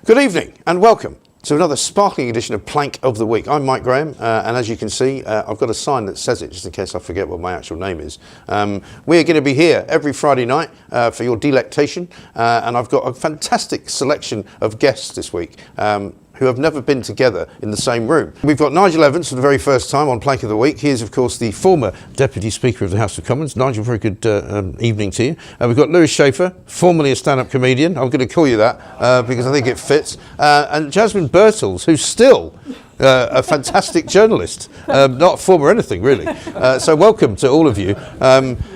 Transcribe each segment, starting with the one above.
Good evening and welcome to another sparkling edition of Plank of the Week. I'm Mike Graham, and as you can see, I've got a sign that says it, just in case I forget what my actual name is. We're going to be here every Friday night for your delectation, and I've got a fantastic selection of guests this week who have never been together in the same room. We've got Nigel Evans for the very first time on Plank of the Week. He is, of course, the former Deputy Speaker of the House of Commons. Nigel, very good evening to you. We've got Lewis Schaffer, formerly a stand-up comedian. I'm going to call you that because I think it fits. And Jasmine Birtles, who's still a fantastic journalist, not former anything really. So welcome to all of you.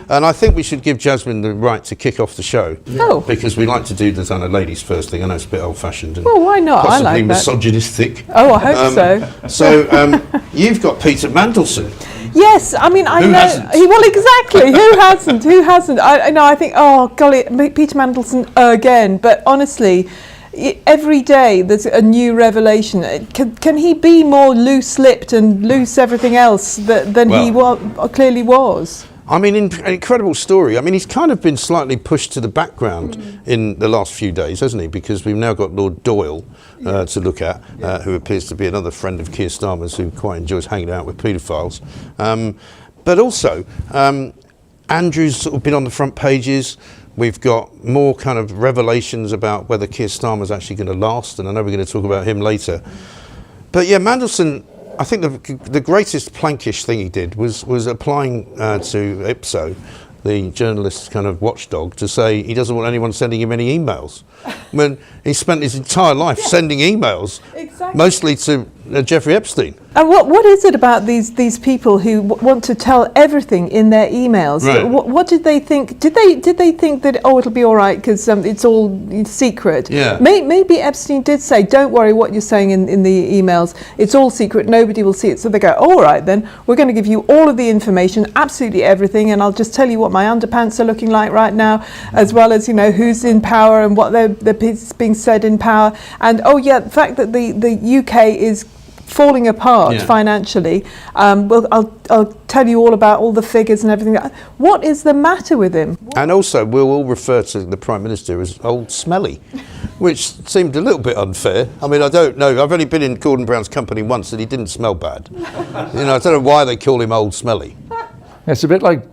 And I think we should give Jasmine the right to kick off the show. Oh. Because we like to do this on a ladies first thing. I know it's a bit old-fashioned. Well, why not? I like that. Misogynistic. Oh, I hope so. So you've got Peter Mandelson. Yes, I mean, I Who know. hasn't? Well, exactly. Who hasn't? Who hasn't? I know. I think, oh, golly, Peter Mandelson again. But honestly, every day there's a new revelation. Can he be more loose-lipped and loose everything else than he clearly was? I mean, an incredible story. I mean, he's kind of been slightly pushed to the background in the last few days, hasn't he? Because we've now got Lord Doyle to look at, who appears to be another friend of Keir Starmer's who quite enjoys hanging out with paedophiles. But also, Andrew's sort of been on the front pages. We've got more kind of revelations about whether Keir Starmer's actually going to last, and I know we're going to talk about him later. But yeah, Mandelson, I think the greatest plankish thing he did was applying to Ipso, the journalist's kind of watchdog, to say he doesn't want anyone sending him any emails. When he spent his entire life sending emails, mostly to Jeffrey Epstein. And what is it about these people who want to tell everything in their emails? Right. What did they think? Did they think that it'll be all right because it's all secret? Yeah. Maybe Epstein did say, don't worry what you're saying in the emails. It's all secret. Nobody will see it. So they go, all right then, we're going to give you all of the information, absolutely everything, and I'll just tell you what my underpants are looking like right now, as well as who's in power and what they're being said in power. And the fact that the UK is falling apart financially. I'll tell you all about all the figures and everything. What is the matter with him? And also, we'll all refer to the Prime Minister as Old Smelly, which seemed a little bit unfair. I mean, I don't know. I've only been in Gordon Brown's company once and he didn't smell bad. I don't know why they call him Old Smelly. It's a bit like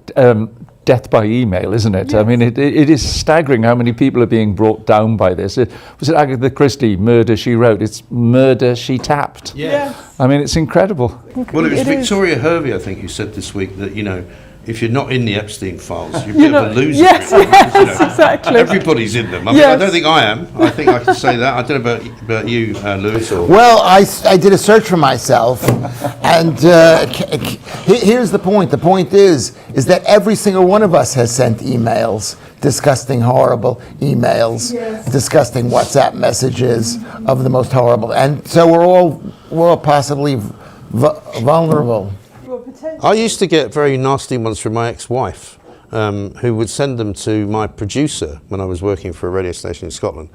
death by email, isn't it? Yes. I mean, it is staggering how many people are being brought down by this. Was it Agatha Christie, Murder, She Wrote? It's Murder, She Tapped. Yeah. I mean, it's incredible. Well, it was Victoria Hervey, I think, who said this week that, if you're not in the Epstein files, you're a bit of a loser. Yes, exactly. Everybody's in them. I mean, I don't think I am. I think I can say that. I don't know about you, Lewis. Or well, I did a search for myself, and here's the point. The point is that every single one of us has sent emails, disgusting, horrible emails, disgusting WhatsApp messages of the most horrible, and so we're all possibly vulnerable. I used to get very nasty ones from my ex-wife, who would send them to my producer when I was working for a radio station in Scotland.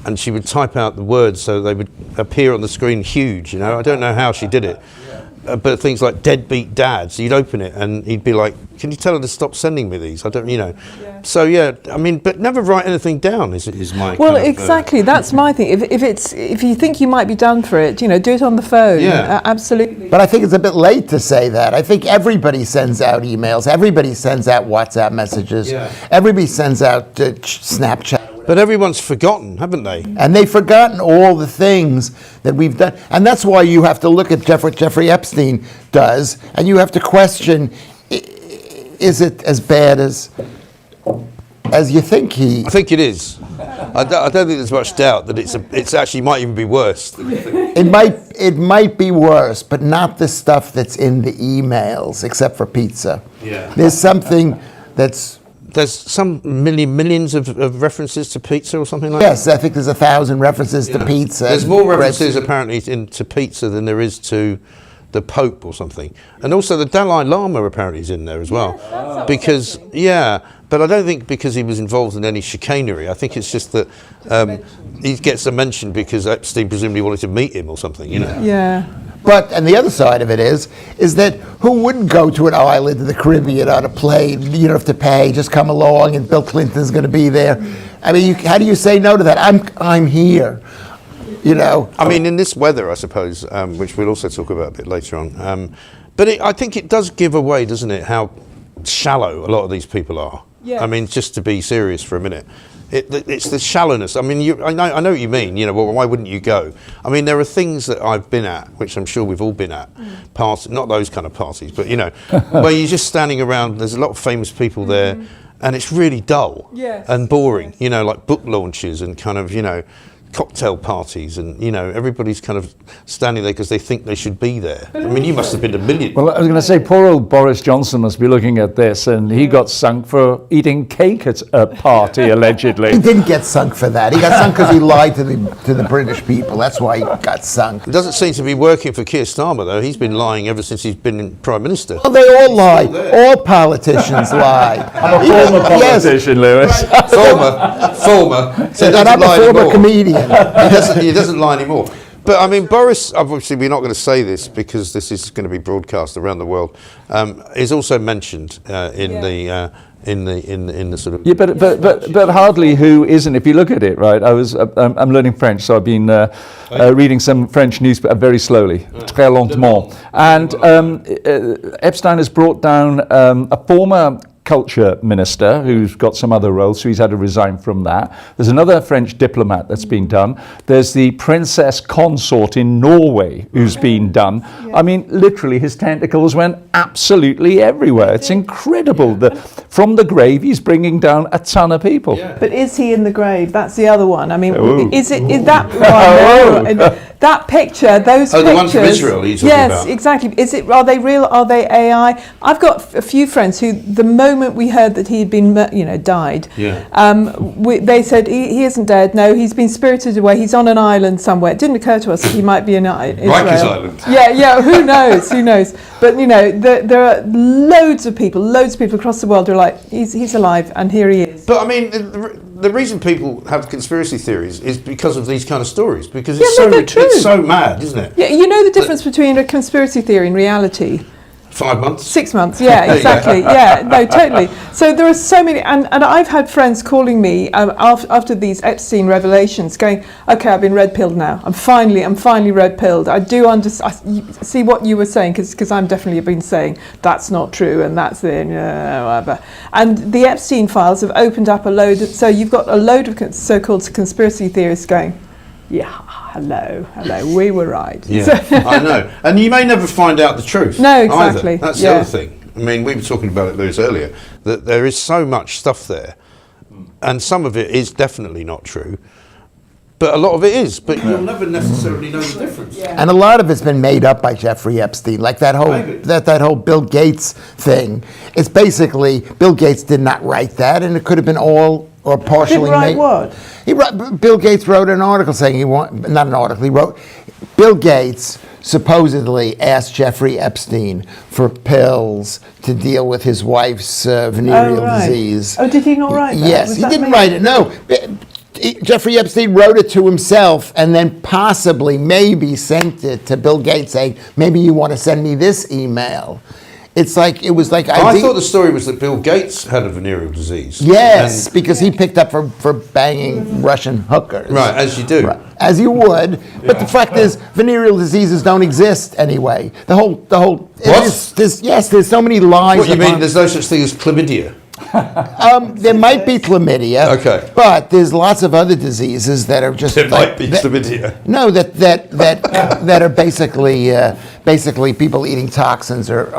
And she would type out the words so they would appear on the screen huge, I don't know how she did it. But things like deadbeat dads, you'd open it and he'd be like, can you tell her to stop sending me these? I don't, So I mean, but never write anything down is my Well, exactly, that's my thing. If you think you might be done for it, do it on the phone. Yeah. Absolutely. But I think it's a bit late to say that. I think everybody sends out emails. Everybody sends out WhatsApp messages. Yeah. Everybody sends out Snapchat. But everyone's forgotten, haven't they? And they've forgotten all the things that we've done. And that's why you have to look at what Jeffrey Epstein does, and you have to question, is it as bad as you think I think it is. I don't think there's much doubt that it's actually might even be worse. It might be worse, but not the stuff that's in the emails, except for pizza. Yeah. There's something that's... There's some millions of references to pizza or something like that? Yes, that? I think there's 1,000 references to pizza. There's more references apparently to pizza than there is to the Pope or something. And also the Dalai Lama apparently is in there as well. Because, but I don't think because he was involved in any chicanery. I think it's just that he gets a mention because Epstein presumably wanted to meet him or something, Yeah. But, and the other side of it is that who wouldn't go to an island in the Caribbean on a plane? You don't have to pay, just come along and Bill Clinton's going to be there. I mean, how do you say no to that? I'm here. You know. I mean, in this weather, I suppose, which we'll also talk about a bit later on. But I think it does give away, doesn't it, how shallow a lot of these people are. Yes. I mean, just to be serious for a minute. It's the shallowness. I mean, I know what you mean. You know, well, why wouldn't you go? I mean, there are things that I've been at, which I'm sure we've all been at, not those kind of parties, but you know, where you're just standing around. There's a lot of famous people there, and it's really dull and boring. You know, like book launches and kind of, you know, cocktail parties, and you know, everybody's kind of standing there because they think they should be there. I mean, you must have been a million. Well, I was going to say, poor old Boris Johnson must be looking at this, and he got sunk for eating cake at a party, allegedly. He didn't get sunk for that. He got sunk because he lied to the British people. That's why he got sunk. It doesn't seem to be working for Keir Starmer, though. He's been lying ever since he's been Prime Minister. Well, they all lie. All politicians lie. I'm a former politician, Lewis. Former. So And I'm a former comedian. He doesn't lie anymore. But I mean, Boris, obviously we're not going to say this because this is going to be broadcast around the world, is also mentioned in the sort of... Yeah, but hardly who isn't. If you look at it, right, I'm learning French, so I've been reading some French newspaper very slowly, très lentement. And Epstein has brought down a former culture minister who's got some other roles, so he's had to resign from that. There's another French diplomat that's been done. There's the princess consort in Norway who's been done. I mean, literally his tentacles went absolutely everywhere. It's incredible. From the grave, he's bringing down a ton of people. But is he in the grave? That's the other one. I mean, is that that picture? Those pictures. The one from Israel you're talking about. Yes, exactly. Are they real? Are they AI? I've got a few friends who, the moment we heard that he had been, died, they said he isn't dead. No, he's been spirited away. He's on an island somewhere. It didn't occur to us that he might be in Israel. Rikers Island. Yeah. Who knows? Who knows? But there are loads of people across the world who are like, he's alive, and here he is. But I mean, the reason people have conspiracy theories is because of these kind of stories, because it's so mad, isn't it? Yeah, you know the difference between a conspiracy theory and reality. 5 months? 6 months, yeah, exactly. No, totally. So there are so many, and I've had friends calling me after these Epstein revelations going, okay, I've been red-pilled now. I'm finally red-pilled. I do see what you were saying, because I'm definitely been saying that's not true, and that's whatever. And the Epstein files have opened up so you've got a load of so-called conspiracy theorists going, yeah, hello, we were right. Yeah, I know. And you may never find out the truth. No, exactly. Either. That's the other thing. I mean, we were talking about it, Lewis, earlier, that there is so much stuff there, and some of it is definitely not true, but a lot of it is. But you'll never necessarily know the difference. Yeah. And a lot of it's been made up by Jeffrey Epstein, like that whole Bill Gates thing. It's basically Bill Gates did not write that, and it could have been all or partially made. What? Bill Gates wrote an article saying Bill Gates supposedly asked Jeffrey Epstein for pills to deal with his wife's venereal disease. Oh, did he not write that? Yes, he didn't write it. No. Jeffrey Epstein wrote it to himself and then maybe sent it to Bill Gates saying, maybe you want to send me this email. I thought the story was that Bill Gates had a venereal disease. Yes, because he picked up for banging Russian hookers. Right, as you do. Right, as you would. But the fact is, venereal diseases don't exist anyway. The whole. What? There's so many lies. What, you mean there's no such thing as chlamydia? There might be chlamydia. Okay. But there's lots of other diseases that are just. There might be chlamydia. No, that are basically people eating toxins or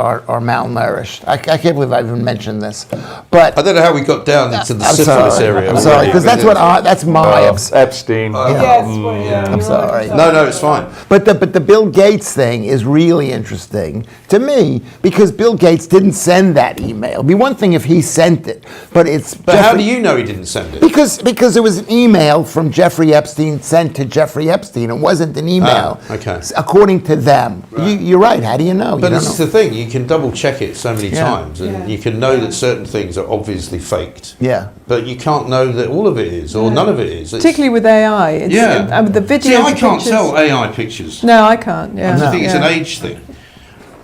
malnourished. I can't believe I even mentioned this, but I don't know how we got down into the syphilis area. I'm sorry, because that's my Epstein. I'm sorry. No, it's fine. But the Bill Gates thing is really interesting to me because Bill Gates didn't send that email. It'd be one thing if he sent it, but how do you know he didn't send it? Because it was an email from Jeffrey Epstein sent to Jeffrey Epstein. It wasn't an email. Okay. According to them. Right. You're right. How do you know? But this is the thing. You can double check it so many times, and you can know that certain things are obviously faked. Yeah. But you can't know that all of it is, or none of it is. Particularly with AI. The video. See, I can't tell AI pictures. No, I can't. Yeah. I think it's an age thing.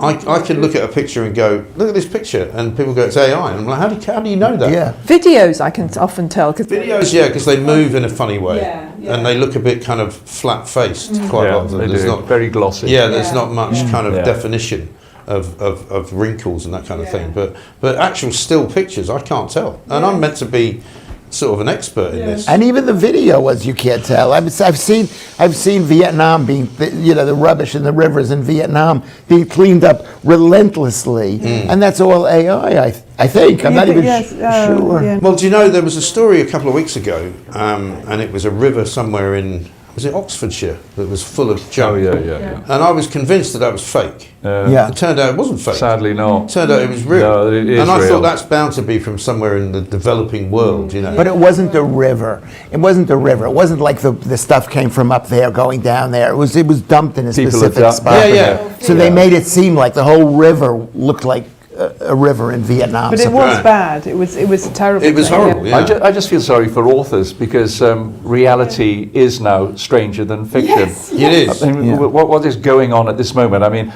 I can look at a picture and go, look at this picture, and people go, it's AI. And I'm like, how do you know that? Yeah. Videos I can often tell. Videos, yeah, because they move in a funny way. Yeah. And they look a bit kind of flat-faced, quite a lot of them. They There's do. not, Very glossy. yeah, there's not much kind of Yeah. definition of wrinkles and that kind of thing. But actual still pictures, I can't tell. And I'm meant to be sort of an expert in this. And even the video, as you can't tell. I've seen Vietnam being, the rubbish in the rivers in Vietnam being cleaned up relentlessly, and that's all AI. I think. I'm not even sure. Yeah. Well, do you know, there was a story a couple of weeks ago, and it was a river somewhere in, was it Oxfordshire, that was full of junk. Oh, yeah. And I was convinced that was fake. Yeah. It turned out it wasn't fake. Sadly not. It turned out it was real. No, it is and I real. thought that's bound to be from somewhere in the developing world, you know. But it wasn't a river. It wasn't a river. It wasn't like the stuff came from up there going down there. It was dumped in a People specific have spot. Yeah. So they made it seem like the whole river looked like a river in Vietnam. But it was bad. It was a terrible. It was thing, horrible, yeah. I just feel sorry for authors because reality is now stranger than fiction. Yes. It is. I mean, what is going on at this moment? I mean,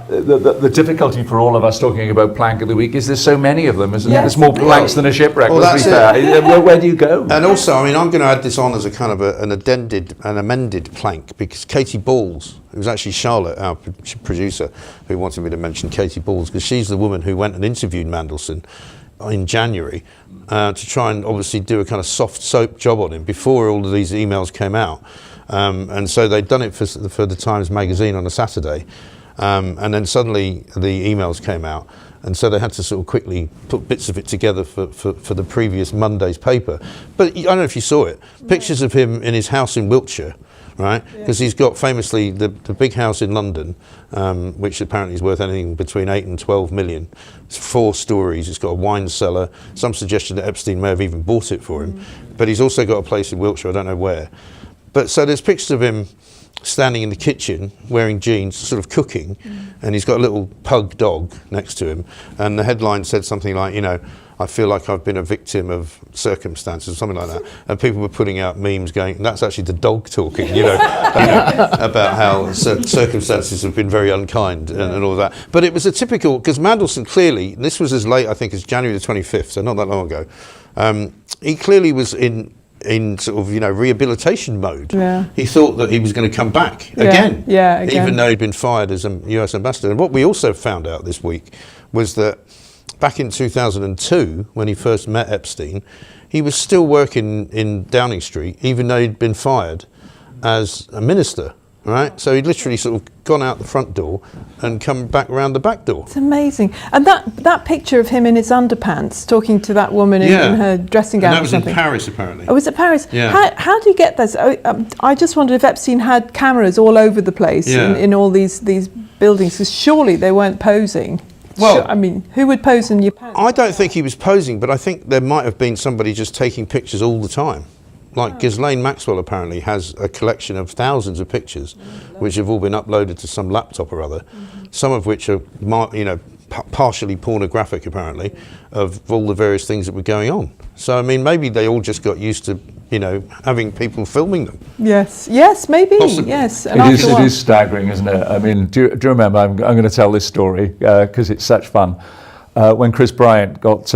the difficulty for all of us talking about Plank of the Week is there's so many of them, isn't there? Yes. There's more planks than a shipwreck, Well, let's be that's fair. Where do you go? And also, I mean, I'm going to add this on as a kind of an amended plank, because Katie Balls, it was actually Charlotte, our producer, who wanted me to mention Katie Balls, because she's the woman who went and interviewed Mandelson in January to try and obviously do a kind of soft soap job on him before all of these emails came out. And so they'd done it for the Times magazine on a Saturday. And then suddenly the emails came out, and so they had to sort of quickly put bits of it together for the previous Monday's paper. But I don't know if you saw it, pictures of him in his house in Wiltshire, right? Because he's got famously the big house in London, which apparently is worth anything between 8 and 12 million. It's 4 stories, it's got a wine cellar, some suggestion that Epstein may have even bought it for him. But he's also got a place in Wiltshire, I don't know where. But so there's pictures of him standing in the kitchen wearing jeans, sort of cooking, and he's got a little pug dog next to him, and the headline said something like, I feel like I've been a victim of circumstances, something like that. And people were putting out memes going, that's actually the dog talking, about how circumstances have been very unkind and all of that. But it was a typical, because Mandelson clearly, this was as late, I think, as January the 25th, so not that long ago, he clearly was in sort of, rehabilitation mode. Yeah. He thought that he was going to come back again, again. even though he'd been fired as a US ambassador. And what we also found out this week was that back in 2002, when he first met Epstein, he was still working in Downing Street, even though he'd been fired as a minister. Right, so he'd literally sort of gone out the front door and come back around the back door. It's amazing. And that picture of him in his underpants talking to that woman in her dressing gown. And that was or something. in Paris, apparently. Oh, was it Paris? Yeah. How do you get this? I just wondered if Epstein had cameras all over the place in all these buildings, because surely they weren't posing. Well, I mean, who would pose in your pants? I don't think he was posing, but I think there might have been somebody just taking pictures all the time. Like Ghislaine Maxwell apparently has a collection of thousands of pictures, which have all been uploaded to some laptop or other, some of which are, partially pornographic apparently, of all the various things that were going on. So, I mean, maybe they all just got used to, having people filming them. Yes, maybe. Possibly. Yes. And It is staggering, isn't it? I mean, do you remember, I'm going to tell this story because it's such fun. When Chris Bryant got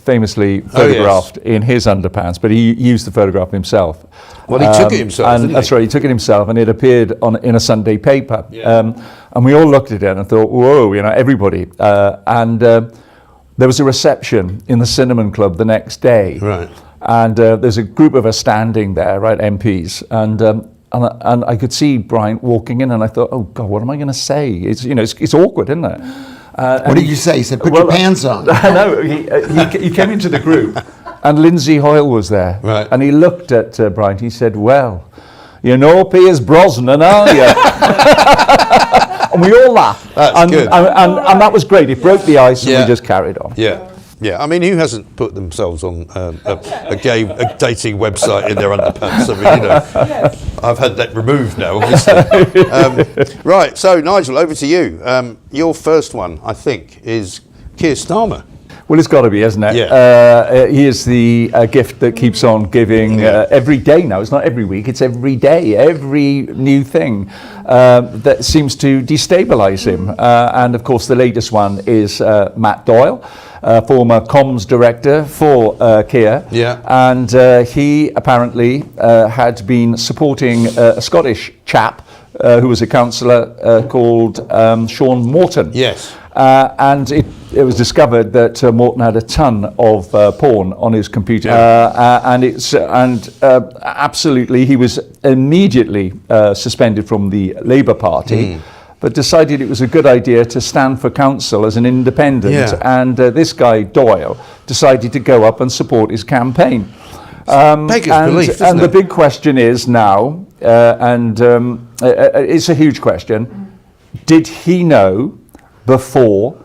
famously photographed in his underpants, but he used the photograph himself. Well, he took it himself, didn't he? That's right, he took it himself, and it appeared in a Sunday paper. Yeah. And we all looked at it and thought, whoa, everybody. And there was a reception in the Cinnamon Club the next day. Right. And there's a group of us standing there, right, MPs, and I could see Bryant walking in, and I thought, oh God, what am I going to say? It's awkward, isn't it? What did you say? He said, put your pants on. No, he came into the group, and Lindsay Hoyle was there. Right. And he looked at Bryant. He said, well, Piers Brosnan, are you? And we all laughed. That's good. And that was great. It broke the ice, and we just carried on. Yeah, I mean, who hasn't put themselves on a dating website in their underpants? I mean, I've had that removed now, obviously. Right, so Nigel, over to you. Your first one, I think, is Keir Starmer. Well, it's got to be, hasn't it? Yeah. He is the gift that keeps on giving every day now. It's not every week, it's every day, every new thing that seems to destabilise him. And of course, the latest one is Matt Doyle, former comms director for Keir. Yeah. And he apparently had been supporting a Scottish chap who was a councillor called Sean Morton. Yes. And it was discovered that Morton had a ton of porn on his computer, and absolutely he was immediately suspended from the Labour Party, but decided it was a good idea to stand for council as an independent. Yeah. And this guy Doyle decided to go up and support his campaign. Beggars belief, isn't and it? the big question is now, it's a huge question: did he know before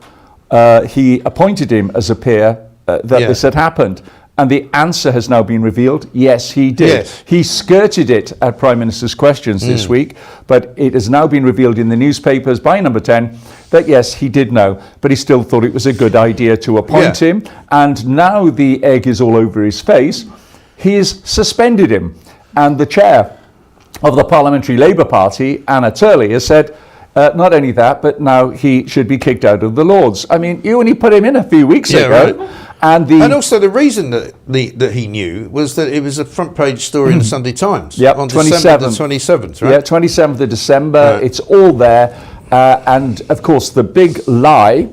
he appointed him as a peer that this had happened? And the answer has now been revealed. Yes, he did. Yes. He skirted it at Prime Minister's Questions this week, but it has now been revealed in the newspapers by Number 10 that yes, he did know, but he still thought it was a good idea to appoint him. And now the egg is all over his face. He has suspended him. And the chair of the Parliamentary Labour Party, Anna Turley, has said, not only that, but now he should be kicked out of the Lords. I mean, you only put him in a few weeks ago. Right. And also the reason that he knew was that it was a front page story in the Sunday Times on December the 27th, right? Yeah, 27th of December. Right. It's all there. And of course, the big lie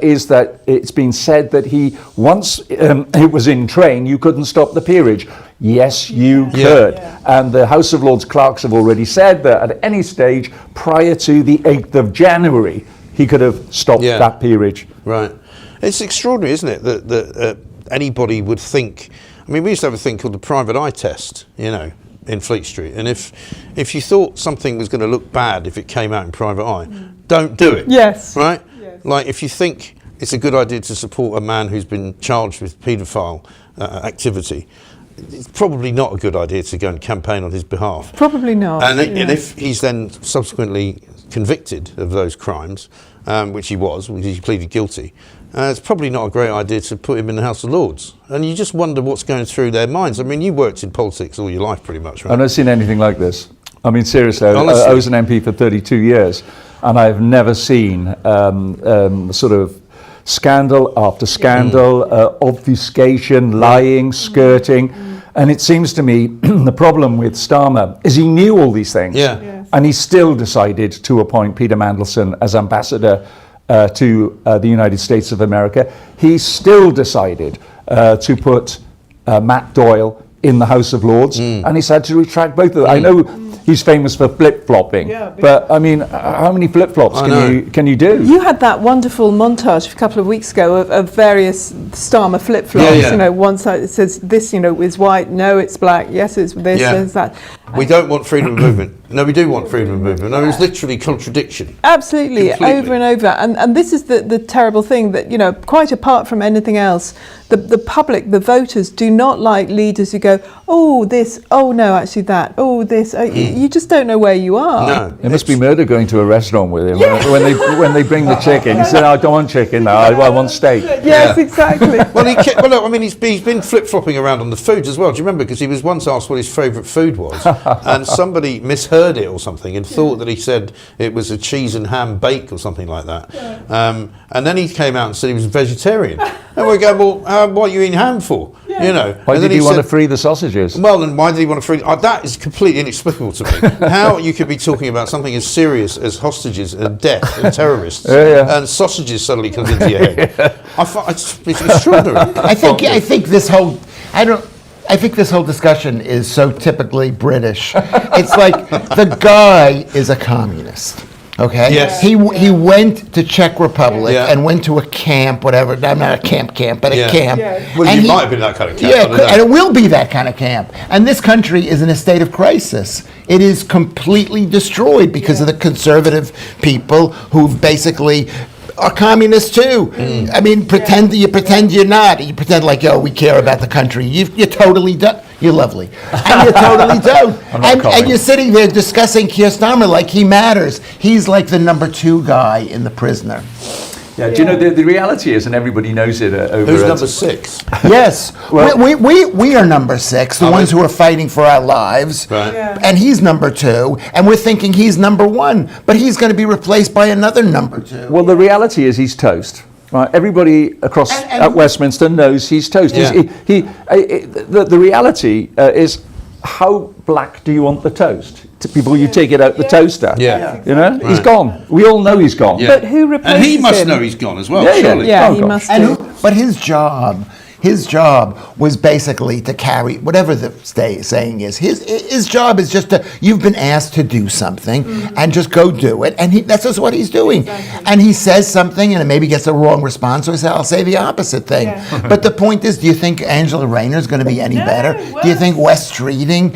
is that it's been said that once it was in train, you couldn't stop the peerage. Yes, you could. Yeah. And the House of Lords clerks have already said that at any stage prior to the 8th of January, he could have stopped that peerage. Right. It's extraordinary, isn't it, that anybody would think. I mean, we used to have a thing called the private eye test, in Fleet Street. And if you thought something was going to look bad if it came out in private eye, don't do it. Yes. Right? Yes. Like, if you think it's a good idea to support a man who's been charged with paedophile activity, it's probably not a good idea to go and campaign on his behalf. Probably not. And if he's then subsequently convicted of those crimes, which he was, when he pleaded guilty, it's probably not a great idea to put him in the House of Lords. And you just wonder what's going through their minds. I mean, you worked in politics all your life pretty much, right? I've never seen anything like this. I mean, seriously, I was an MP for 32 years, and I've never seen sort of scandal after scandal, obfuscation, lying, skirting. And it seems to me the problem with Starmer is he knew all these things. Yeah. Yes. And he still decided to appoint Peter Mandelson as ambassador to the United States of America. He still decided to put Matt Doyle in the House of Lords, and he's had to retract both of them. I know he's famous for flip-flopping, but I mean, how many flip-flops can you do? You had that wonderful montage a couple of weeks ago of various Starmer flip-flops. One side it says this, is white, no, it's black, yes, it's this, it's that. We don't want freedom of movement. No, we do want freedom of movement. No, it's literally contradiction. Absolutely, completely. Over and over. And this is the terrible thing that, quite apart from anything else, the public, the voters, do not like leaders who go, oh, this, oh, no, actually that, oh, this. You just don't know where you are. No. It must be murder going to a restaurant with him. When they bring the chicken, he said, I don't want chicken, no, I want steak. Yes, exactly. He's been flip-flopping around on the foods as well. Do you remember? Because he was once asked what his favourite food was, and somebody misheard it or something and thought that he said it was a cheese and ham bake or something like that. And then he came out and said he was vegetarian. And we go, well, what are you eating ham for? Why did he want to free the sausages? Well, and why did he want to free? That is completely inexplicable to me. How you could be talking about something as serious as hostages and death and terrorists, and sausages suddenly comes into your head. It's extraordinary. I think this whole discussion is so typically British. It's like the guy is a communist. Okay. Yes. He went to Czech Republic and went to a camp, whatever. I'm not a camp, but a camp. Yeah. Well, you might have been that kind of camp. Yeah, and it will be that kind of camp. And this country is in a state of crisis. It is completely destroyed because of the conservative people who've basically are communists too. I mean, you pretend you're not. You pretend like, we care about the country. You totally don't. You're lovely. And you totally don't. And you're sitting there discussing Keir Starmer like he matters. He's like the number 2 guy in The Prisoner. Yeah. Do you know the reality is, and everybody knows it over. Who's number 6? Yes, we are number 6, the ones who are fighting for our lives, Right. Yeah. and he's number 2, and we're thinking he's number 1, but he's going to be replaced by another number 2. Well, the reality is he's toast. Right, everybody across And- at Westminster knows he's toast. Yeah. The reality is, how black do you want the toast? Before you take it out the toaster. Yeah. You know, he's gone. We all know he's gone. Yeah. But who replaces And he must him? know he's gone as well, Yeah, yeah. surely. Yeah, Oh, he gosh. must And do. but his job was basically to carry whatever the saying is. His job is just to, you've been asked to do something, and just go do it, and that's just what he's doing. And he says something, and it maybe gets a wrong response, so he says, I'll say the opposite thing. Yeah. But the point is, do you think Angela Rayner's going to be any better? Do you think Wes Streeting,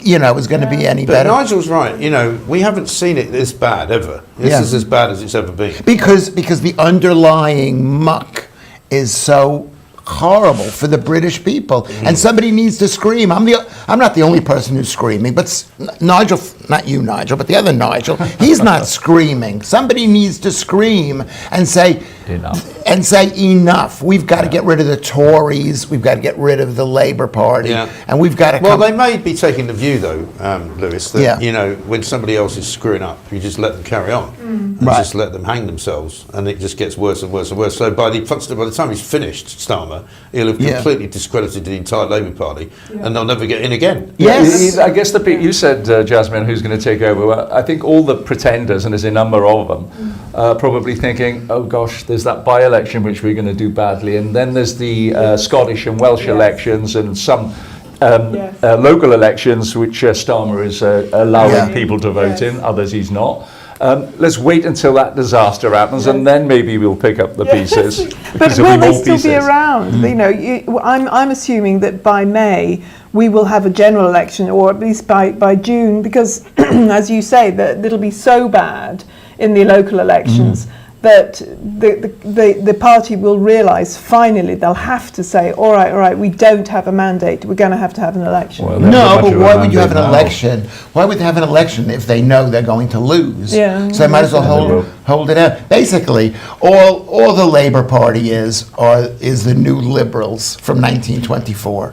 is going to be any But better? Nigel's right. We haven't seen it this bad ever. This Yeah. is as bad as it's ever been. Because the underlying muck is so horrible for the British people, and somebody needs to scream. I'm not the only person who's screaming, but Nigel, not you, Nigel, but the other Nigel, he's not screaming. Somebody needs to scream and say enough. We've got to get rid of the Tories. We've got to get rid of the Labour Party, and we've got to. Well, they may be taking the view, though, Lewis, that Yeah. when somebody else is screwing up, you just let them carry on, and Right. just let them hang themselves, and it just gets worse and worse and worse. So by the time he's finished, Starmer, he'll have Yeah. completely discredited the entire Labour Party, and they'll never get in again. Yes. I guess you said, Jasmine, who's going to take over? Well, I think all the pretenders, and there's a number of them, are probably thinking, oh gosh, there's that by-election which we're going to do badly, and then there's the Scottish and Welsh elections, and some local elections which Starmer is allowing Yeah. people to vote in, others he's not. Let's wait until that disaster happens, and then maybe we'll pick up the pieces. But because there'll will be they more still be pieces. around? I'm assuming that by May we will have a general election, or at least by June, because as you say, that it'll be so bad in the local elections that the party will realise finally they'll have to say, all right, we don't have a mandate, we're going to have an election. Well, there's No, much but of a why would you have an mandate now. election? Why would they have an election if they know they're going to lose? Yeah. So they might as well hold it out. Basically, all the Labour Party is the new Liberals from 1924.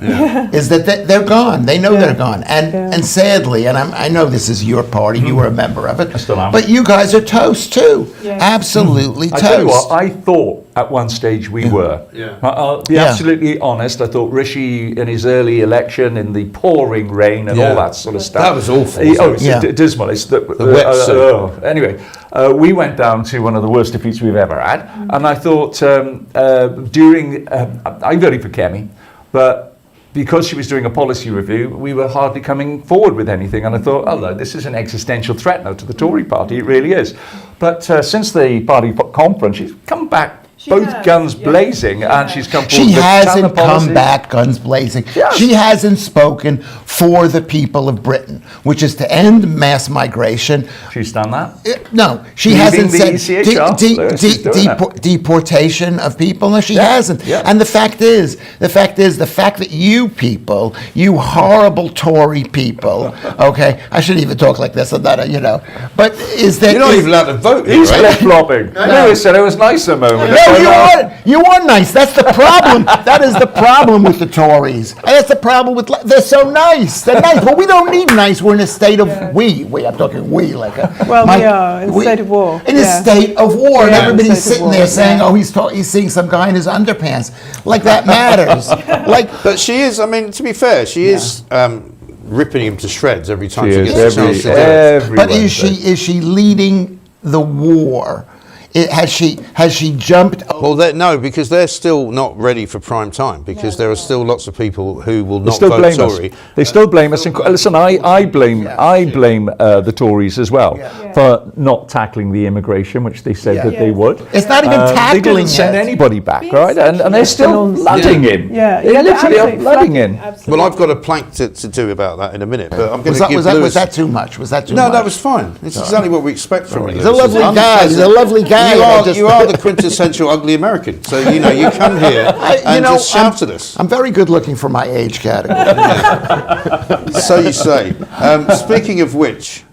Is that they're gone? They know they're gone, and sadly, and I know this is your party. You were a member of it, I still am. but you guys are toast too. Yeah. Absolutely I tell you toast. what, I thought at one stage we were. Yeah. I'll be Yeah. absolutely honest. I thought Rishi in his early election in the pouring rain and Yeah. all that sort of stuff. That was awful, Oh, wasn't it's it? Yeah. dismal. It's the wetsuit. Anyway, we went down to one of the worst defeats we've ever had, and I thought I voted for Kemi, but because she was doing a policy review, we were hardly coming forward with anything. And I thought, oh, no, this is an existential threat now to the Tory party. It really is. But since the party conference, she's come back both has, guns blazing, and she's come forward She with a ton hasn't of policies. come back guns blazing. Yes. She hasn't spoken for the people of Britain, which is to end mass migration. She's done that. No, she Leaving hasn't the said ECHR. Lewis is doing it. deportation of people. No, she hasn't. Yeah. And the fact is, the fact that you people, you horrible Tory people, okay, I shouldn't even talk like this. I'm not, but is that You're not even allowed to vote, He's right? flip-flopping. Lewis said it was nice a moment. No, you are nice. That's the problem. That is the problem with the Tories. And that's the problem with, they're so nice. They're nice. Well, we don't need nice. We're in a state of, I'm talking like a. Well, we are in a state of war. In a Yeah. state of war. And Yeah, everybody's in a state of sitting war, there saying, yeah. he's seeing some guy in his underpants. Like that matters. But she is, to be fair, she is ripping him to shreds every time she She gets is a chance to do it. every But Wednesday. is she leading the war? Has she jumped? Well, no, because they're still not ready for prime time, because there are still lots of people who will They not still vote blame Tory. us. They still blame us. Listen, I blame the Tories as well for not tackling the immigration, which they said that they would. It's not even They tackling didn't send yet. anybody back, Being right? And they're still nonsense. flooding in. Yeah, They literally are absolutely flooding in. Absolutely. Well, I've got a plank to do about that in a minute, but I'm going to give Was Lewis... that too much? Was that too No, much? that was fine. It's exactly what we expect from you. He's a lovely guy. He's a lovely guy. You are the quintessential ugly American. So, you come here and just shout at us. I'm very good looking for my age category. So you say. Speaking of which,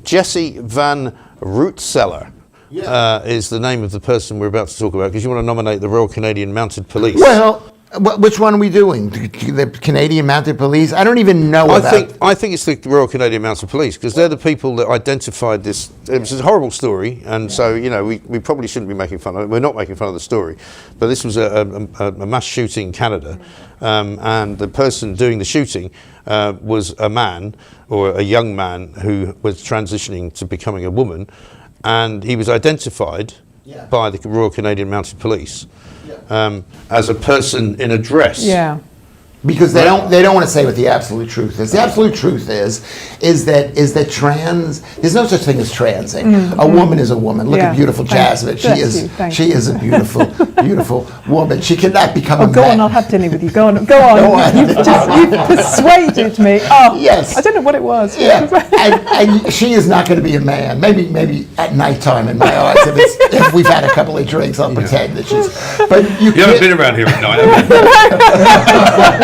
Jesse Van Rootseller is the name of the person we're about to talk about, because you want to nominate the Royal Canadian Mounted Police. Well, which one are we doing? The Canadian Mounted Police? I don't even know I think it's the Royal Canadian Mounted Police, because they're the people that identified this. It was a horrible story, and so, you know, we probably shouldn't be making fun of it. We're not making fun of the story, but this was a mass shooting in Canada, and the person doing the shooting was a man, or a young man, who was transitioning to becoming a woman, and he was identified by the Royal Canadian Mounted Police as a person in a dress. Yeah. Because they don't want to say what the absolute truth is. The absolute truth is that trans. There's no such thing as transing. A woman is a woman. Look at beautiful Jasmine. She is a beautiful woman. She cannot become a man. Go on, I'll have dinner with you. Go on. You've persuaded me. Oh, yes. I don't know what it was. Yeah. and she is not going to be a man. Maybe at nighttime in my eyes. If we've had a couple of drinks, I'll pretend that she's. But you haven't been around here at night, have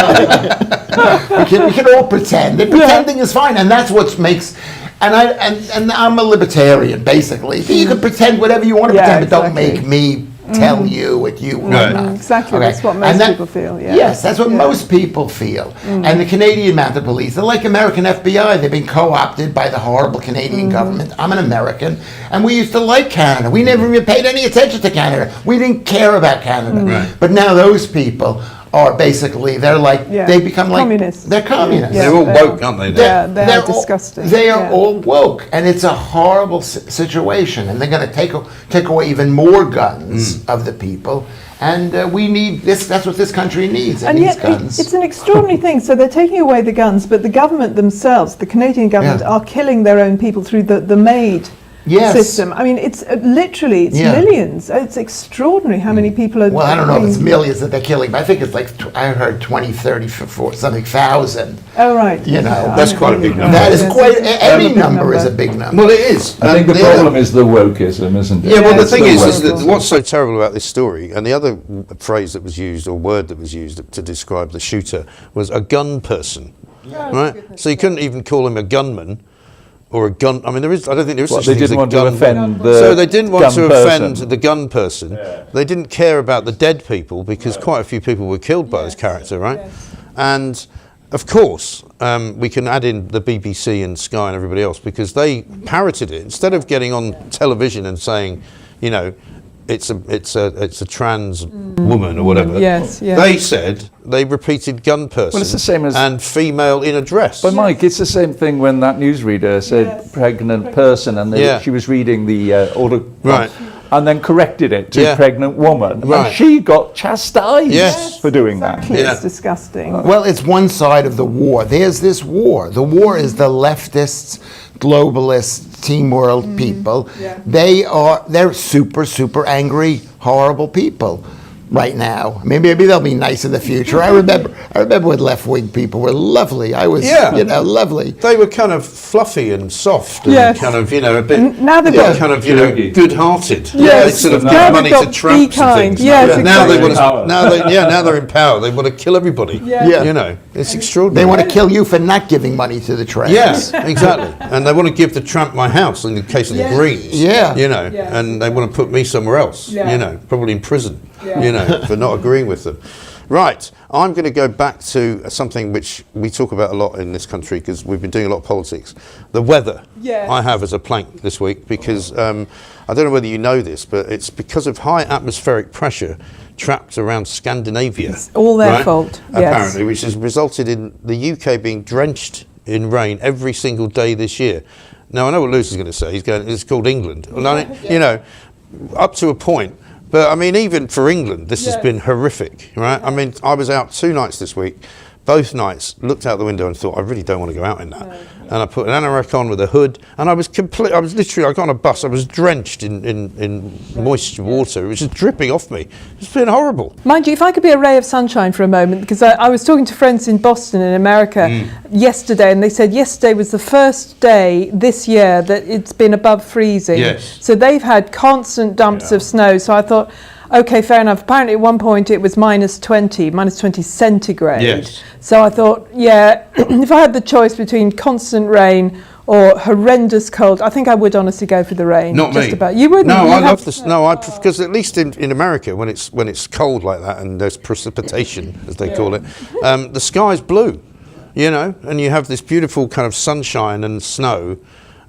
you? we can all pretend. And pretending is fine, and that's what makes. And I'm a libertarian, basically. You can pretend whatever you want to pretend, but don't make me tell you what you want. Exactly, that's what most people feel. Yeah. Yes, that's what most people feel. And the Canadian Mounted Police, they're like American FBI. They've been co-opted by the horrible Canadian government. I'm an American, and we used to like Canada. We never even paid any attention to Canada. We didn't care about Canada. Right. But now those people are basically, they're like, they become like communists. They're communists. They're all woke, aren't they? They're disgusting. They are all woke, and it's a horrible situation. And they're going to take away even more guns of the people. And we need this. That's what this country needs. It needs guns. It's an extraordinary thing. So they're taking away the guns, but the government themselves, the Canadian government, are killing their own people through the MAID system. I mean, it's literally millions. It's extraordinary how many people are. Well, I don't know if it's millions that they're killing, but I think it's like I heard 20, 30, 40, something thousand. Oh right. You know, that's quite a big number. That is quite. Any number is a big number. Well, it is. I think the problem is the wokeism, isn't it? Yeah, well, the thing is that what's so terrible about this story, and the other phrase that was used, or word that was used to describe the shooter, was a gun person. Right? So you couldn't even call him a gunman. Or a gun. I mean, I don't think there is such they thing as a didn't want gun. to offend the So they didn't want to offend person. the gun person. Yeah. They didn't care about the dead people, because quite a few people were killed by this character, right? Yes. And of course, we can add in the BBC and Sky and everybody else, because they parroted it instead of getting on television and saying, you know, it's a trans woman or whatever. Yes. They repeated gun person. Well, it's the same as and female in a dress. But Mike, it's the same thing when that newsreader said pregnant person, and she was reading the order, and then corrected it to pregnant woman, and she got chastised for doing that. It's disgusting. Well, it's one side of the war. There's this war. The war is the leftists, globalists, team world people. They're super angry, horrible people right now. Maybe they'll be nice in the future. I remember when left-wing people were lovely. I was, lovely. They were kind of fluffy and soft and kind of, a bit. Now they've got kind of, good-hearted. Yes. They sort of give money to tramps and things. Yes, now they want to. Now they're in power. They want to kill everybody. It's extraordinary. They want to kill you for not giving money to the tramps. Yes, exactly. And they want to give the tramp my house in the case of the Greens. And they want to put me somewhere else. Probably in prison. For not agreeing with them. Right, I'm going to go back to something which we talk about a lot in this country, because we've been doing a lot of politics. The weather I have as a plank this week, because I don't know whether you know this, but it's because of high atmospheric pressure trapped around Scandinavia. It's all their fault, apparently, which has resulted in the UK being drenched in rain every single day this year. Now, I know what Lewis is going to say. He's going, it's called England. Up to a point. But I mean, even for England, this has been horrific, right? I mean, I was out 2 nights this week. Both nights, looked out the window and thought, I really don't want to go out in that. And I put an anorak on with a hood, and I got on a bus, I was drenched in moist water. It was just dripping off me. It's been horrible. Mind you, if I could be a ray of sunshine for a moment, because I was talking to friends in Boston in America yesterday, and they said yesterday was the first day this year that it's been above freezing. Yes. So they've had constant dumps of snow. So I thought, okay, fair enough. Apparently at one point it was minus 20 centigrade. Yes. So I thought, if I had the choice between constant rain or horrendous cold, I think I would honestly go for the rain. Not just me. About. You wouldn't? No, You'd I have- love this. No, because at least in America, when it's cold like that and there's precipitation, as they call it, the sky's blue, you know, and you have this beautiful kind of sunshine and snow,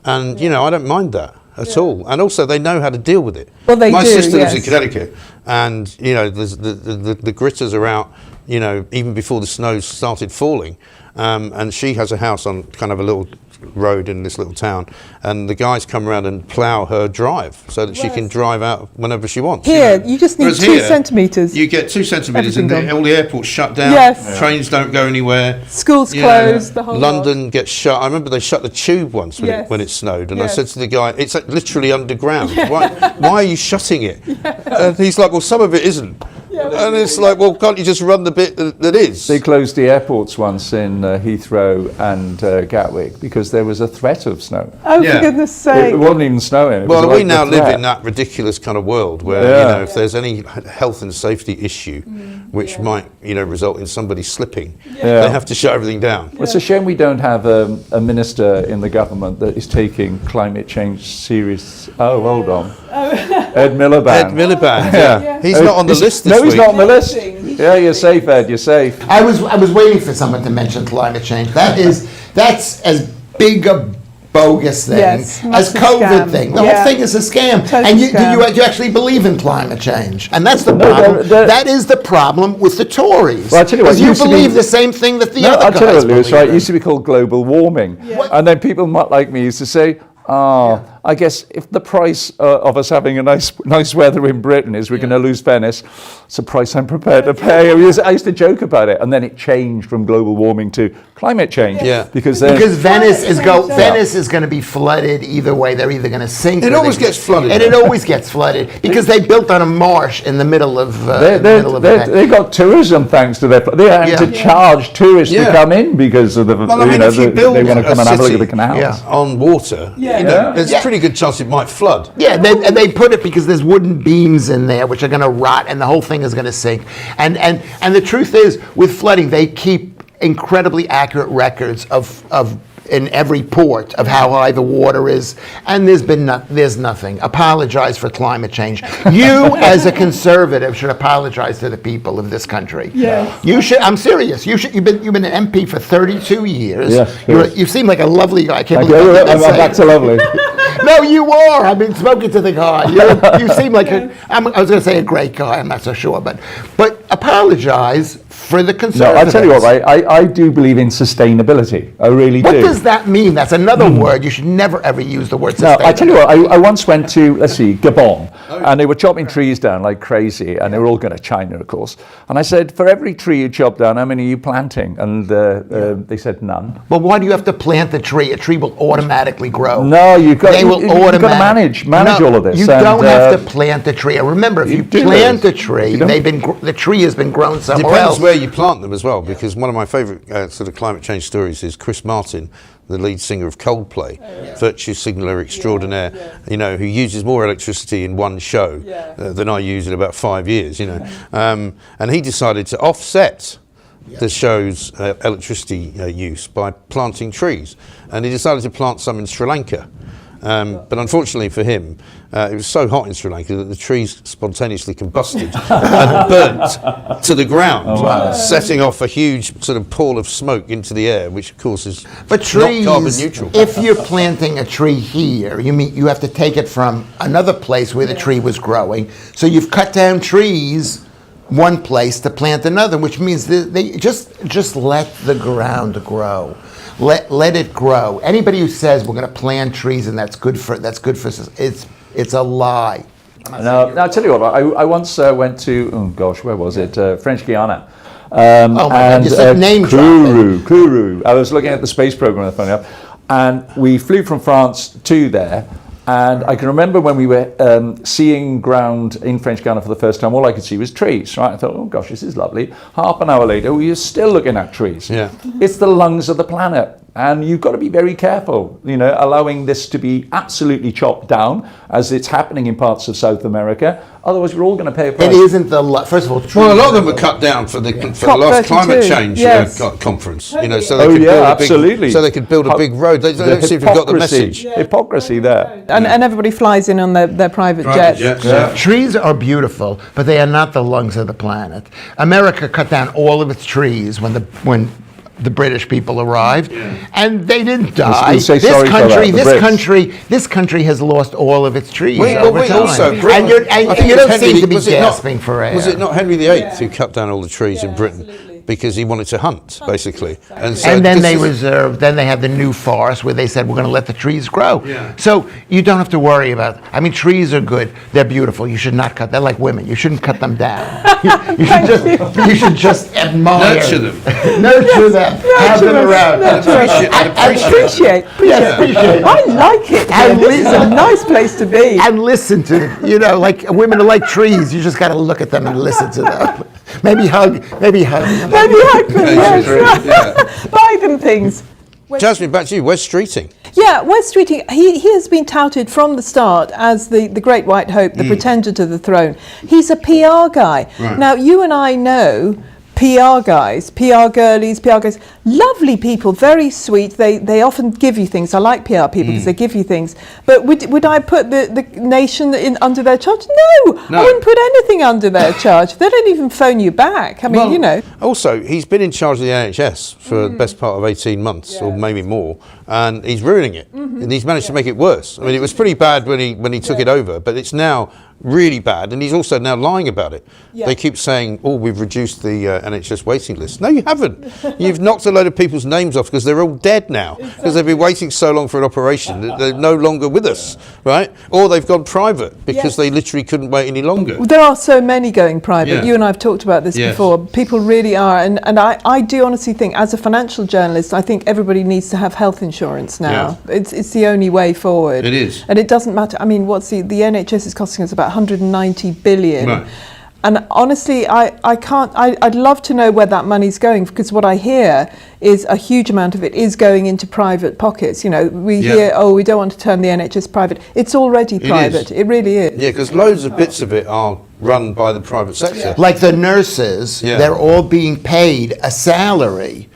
and you know, I don't mind that at all. And also, they know how to deal with it. Well, they My do, sister lives in yes. Connecticut, and you know, the gritters are out, you know, even before the snow started falling, and she has a house on kind of a little road in this little town, and the guys come around and plough her drive so that she can drive out whenever she wants. Here, you know. you just need Whereas 2 here, centimetres. You get 2 centimetres and Everything gone. all the airports shut down. Yes. Trains don't go anywhere. Schools You know, closed, the whole London gets shut. I remember they shut the tube once when, Yes. when it snowed, and I Yes. said to the guy, it's like literally underground. Why are you shutting it? And he's like, well, some of it isn't. And it's like, well, can't you just run the bit that is? They closed the airports once in Heathrow and Gatwick because there was a threat of snow. Oh, Yeah. for goodness sake. It wasn't even snowing. It was Well, like we now the live threat. in that ridiculous kind of world where, you Yeah. know, if there's any health and safety issue which might, you know, result in somebody slipping, Yeah. they have to shut everything down. Well, it's a shame we don't have a minister in the government that is taking climate change serious. Oh, hold on. Ed Miliband. Ed Miliband, yeah. He's not on the list this No, week. he's not on the list. Amazing. Yeah, you're safe, Ed. You're safe. I was waiting for someone to mention climate change. That's as big a bogus thing Yes, as massive COVID scam. thing. The Yeah. whole thing is a scam. Total And scam. do you actually believe in climate change? And that's the No, problem. they're- That is the problem with the Tories. Well, I tell you what, Because it you used to be- believe the same thing that the No, other I'll guys tell you what, Lewis, believe right? It in. used to be called global warming. And then people like me used to say, I guess if the price of us having a nice weather in Britain is we're going to lose Venice, it's a price I'm prepared to pay. I used to joke about it, and then it changed from global warming to climate change. Yeah. Because Venice is change, Venice is going to be flooded either way. They're either going to sink. It or always they- gets flooded. and it always gets flooded because they built on a marsh in the middle of. they got tourism thanks to their. They had to charge tourists to Yeah. come in because of the. Well, I mean, if you build they want to come and have a look at the city canals. on water, Yeah. you know, Yeah. there's a pretty good chance it might flood. Yeah, they put it because there's wooden beams in there which are going to rot, and the whole thing is going to sink. And the truth is, with flooding, they keep incredibly accurate records of in every port of how high the water is, and there's nothing. Apologize for climate change. You, as a conservative, should apologize to the people of this country. Yes. You should. I'm serious. You should. You've been an MP for 32 years. Yeah, yes. You seem like a lovely guy. I can't Okay, believe I'm I'm back to lovely. No, you are. I've been spoken to the guy. You seem like I was going to say a great guy. I'm not so sure, but apologize for the No, conservatives. I tell you what, right? I do believe in sustainability. I really What do. does that mean? That's another word. You should never ever use the word No, sustainability. I tell you what, I once went to, let's see, Gabon, and they were chopping trees down like crazy, and they were all going to China, of course. And I said, for every tree you chop down, how many are you planting? And they said none. But why do you have to plant a tree? A tree will automatically grow. No, you've got, They will you've got to automatic- manage No, all of this. You and, don't have to plant a tree. And remember, if you do plant this. a tree, You don't- the tree has been grown somewhere Depends else. where you plant them as well, because one of my favourite sort of climate change stories is Chris Martin, the lead singer of Coldplay, virtue signaler extraordinaire, you know, who uses more electricity in one show than I use in about 5 years, you know. And he decided to offset the show's electricity use by planting trees. And he decided to plant some in Sri Lanka. But unfortunately for him, it was so hot in Sri Lanka that the trees spontaneously combusted and burnt to the ground, setting off a huge sort of pall of smoke into the air, which of course is But trees, not carbon neutral. if you're planting a tree here, you have to take it from another place where the tree was growing. So you've cut down trees one place to plant another, which means they just let the ground grow. Let it grow. Anybody who says we're going to plant trees and that's good for it's a lie. Now, I'll tell you what, I once went to, oh gosh, where was it? French Guiana. Oh my God, you said name dropping. Kourou. I was looking at the space program, funny enough, and we flew from France to there. And I can remember when we were seeing ground in French Guiana for the first time, all I could see was trees, right? I thought, oh gosh, this is lovely. Half an hour later, we were still looking at trees. Yeah. It's the lungs of the planet. And you've got to be very careful, allowing this to be absolutely chopped down as it's happening in parts of South America. Otherwise, we're all going to pay a price. It isn't first of all. Well, a lot of them were cut down for the last climate change conference. So they could build absolutely. So they could build a big road. They don't seem to have got the message. Hypocrisy there. And everybody flies in on their private jets. Yeah. Trees are beautiful, but they are not the lungs of the planet. America cut down all of its trees when the British people arrived, and they didn't die. This country has lost all of its trees over time. Also, and you don't seem to be gasping for air. Was it not Henry VIII who cut down all the trees in Britain? Absolutely. Because he wanted to hunt, basically. And then they reserved, then they had the new forest where they said, we're going to let the trees grow. Yeah. So you don't have to worry about, trees are good. They're beautiful. You should not cut, they're like women. You shouldn't cut them down. you should just admire. Nurture them. Nurture them. Have them around. Appreciate. I like it. This is a nice place to be. And listen to, like women are like trees. You just got to look at them and listen to them. Maybe hug them. Maybe hug them, yes. Buy them things. Jasmine, back to you. Wes Streeting. Yeah, Wes Streeting, he has been touted from the start as the great white hope, the pretender to the throne. He's a PR guy. Right. Now, you and I know PR guys, PR girlies, PR guys, lovely people, very sweet. They often give you things. I like PR people because they give you things. But would I put the nation under their charge? No, I wouldn't put anything under their charge. They don't even phone you back. Also, he's been in charge of the NHS for the best part of 18 months or maybe more, and he's ruining it. And he's managed to make it worse. It was pretty bad when he took it over, but it's now really bad, and he's also now lying about it. They keep saying, we've reduced the NHS waiting list. No, you haven't. You've knocked a load of people's names off because they're all dead now, because they've been waiting so long for an operation that they're no longer with us, right? Or they've gone private because they literally couldn't wait any longer. There are so many going private. You and I have talked about this before. People really are, and I do honestly think, as a financial journalist, I think everybody needs to have health insurance now. It's the only way forward. It is. And it doesn't matter. What's the NHS is costing us about 190 billion. Right. And honestly, I'd love to know where that money's going, because what I hear is a huge amount of it is going into private pockets. We hear, we don't want to turn the NHS private. It's already private. It really is. Yeah, because loads of bits of it are run by the private sector. Like the nurses, they're all being paid a salary.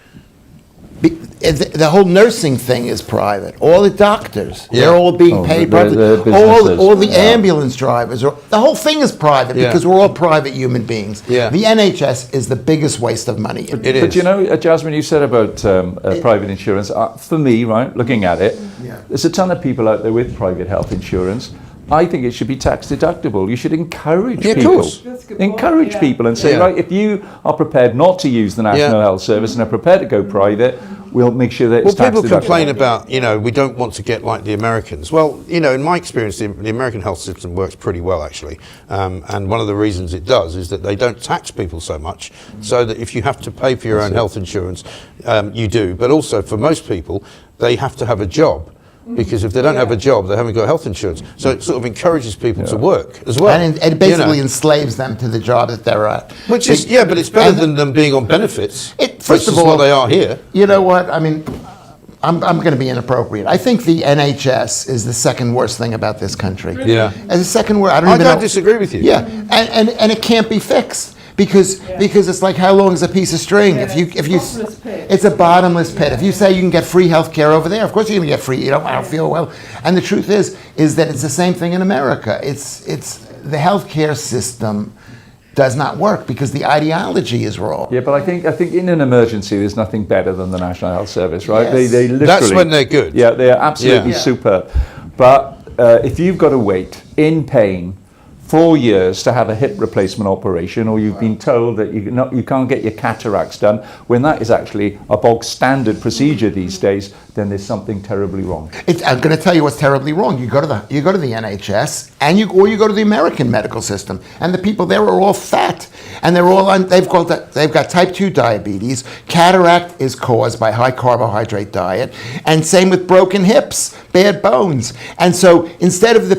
The whole nursing thing is private. All the doctors, they're all being paid privately. All the ambulance drivers, the whole thing is private because we're all private human beings. Yeah. The NHS is the biggest waste of money. But Jasmine, you said about private insurance. For me, right, looking at it, there's a ton of people out there with private health insurance. I think it should be tax deductible. You should encourage people. Encourage people and say, right, if you are prepared not to use the National Health Service and are prepared to go private, we'll make sure that it's tax deductible. People complain about, we don't want to get like the Americans. Well, in my experience, the American health system works pretty well, actually. And one of the reasons it does is that they don't tax people so much, so that if you have to pay for your own health insurance, you do. But also, for most people, they have to have a job. Because if they don't have a job, they haven't got health insurance. So it sort of encourages people to work as well. And it basically enslaves them to the job that they're at. Which is, but it's better than them being on benefits. First of all, what they are here. You know what? I'm going to be inappropriate. I think the NHS is the second worst thing about this country. Yeah. As the second worst, I don't disagree with you. Yeah, and it can't be fixed. Because it's like, how long is a piece of string? It's a bottomless pit. If you say you can get free health care over there, of course you're going to get free. I don't feel well. And the truth is that it's the same thing in America. It's the healthcare system does not work because the ideology is wrong. Yeah, but I think in an emergency, there's nothing better than the National Health Service, right? Yes. They literally, that's when they're good. Yeah, they are absolutely superb. But if you've got to wait in pain 4 years to have a hip replacement operation, or you've been told that you can't get your cataracts done, when that is actually a bog standard procedure these days, then there's something terribly wrong. I'm going to tell you what's terribly wrong. You go to the NHS, or you go to the American medical system, and the people there are all fat, and they've got type 2 diabetes. Cataract is caused by high carbohydrate diet, and same with broken hips, bad bones. And so instead of the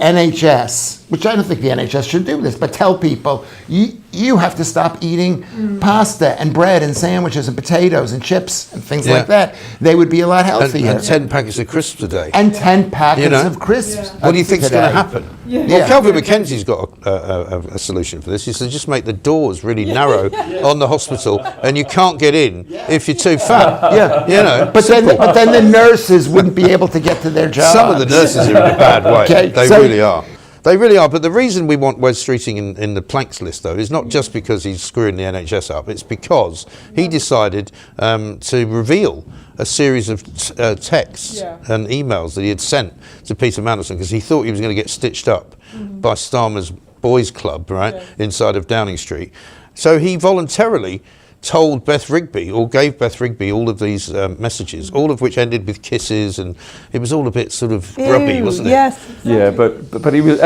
NHS which I don't think the NHS should do this, but tell people, you have to stop eating pasta and bread and sandwiches and potatoes and chips and things like that. They would be a lot healthier. And 10 packets of crisps a day. And 10 packets of crisps. What do you think's going to happen? Well, Kelvin Mackenzie's got a solution for this. He said just make the doors really narrow on the hospital, and you can't get in if you're too fat. But then the nurses wouldn't be able to get to their jobs. Some of the nurses are in a bad way. Okay, They really are. They really are. But the reason we want Wes Streeting in the planks list, though, is not just because he's screwing the NHS up. It's because he decided to reveal a series of texts and emails that he had sent to Peter Mandelson because he thought he was going to get stitched up by Starmer's Boys Club, inside of Downing Street. So he voluntarily told Beth Rigby, or gave Beth Rigby, all of these messages, all of which ended with kisses, and it was all a bit sort of grubby, wasn't it? Yes. Exactly. Yeah, but he was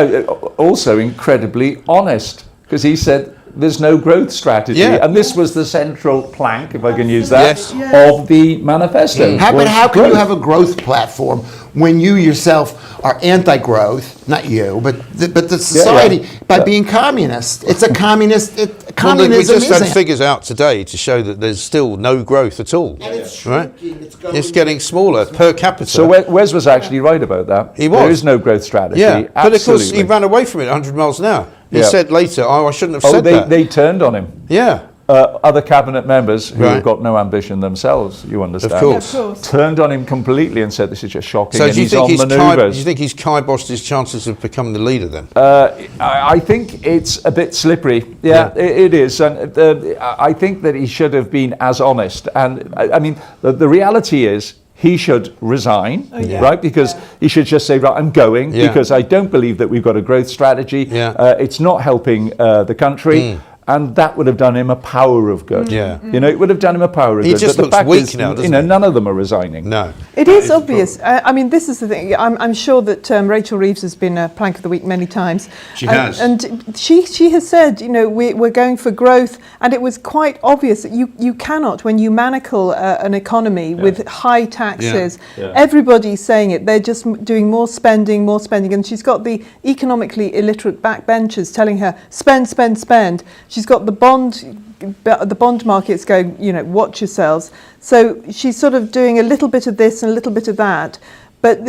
also incredibly honest, because he said there's no growth strategy, and this was the central plank, if I can use that, of the manifesto. But how can you have a growth platform when you yourself are anti-growth? Not you, but the society by being communist. It's a communist. Communism we just had figures out today to show that there's still no growth at all. And it's shrinking. It's getting smaller per capita. So Wes was actually right about that. He was. There is no growth strategy. Yeah, but of course he ran away from it 100 miles an hour. He said later, I shouldn't have said that. They turned on him. Yeah. Other cabinet members who have got no ambition themselves, you understand, of course, turned on him completely and said this is just shocking. So and do you think he's on manoeuvres. do you think he's kiboshed his chances of becoming the leader then? I think it's a bit slippery. Yeah. It is. And I think that he should have been as honest. And I mean, the reality is, he should resign, right? Because he should just say, right, I'm going because I don't believe that we've got a growth strategy. It's not helping the country. And that would have done him a power of good. It would have done him a power of good. He just looks weak now, doesn't he? None of them are resigning. No. It is obvious. I mean, this is the thing. I'm sure that Rachel Reeves has been a plank of the week many times. She has. And she has said, we're going for growth. And it was quite obvious that you cannot, when you manacle an economy with high taxes, everybody's saying it. They're just doing more spending. And she's got the economically illiterate backbenchers telling her, spend, spend, spend. She's got the bond markets going, watch yourselves. So she's sort of doing a little bit of this and a little bit of that. But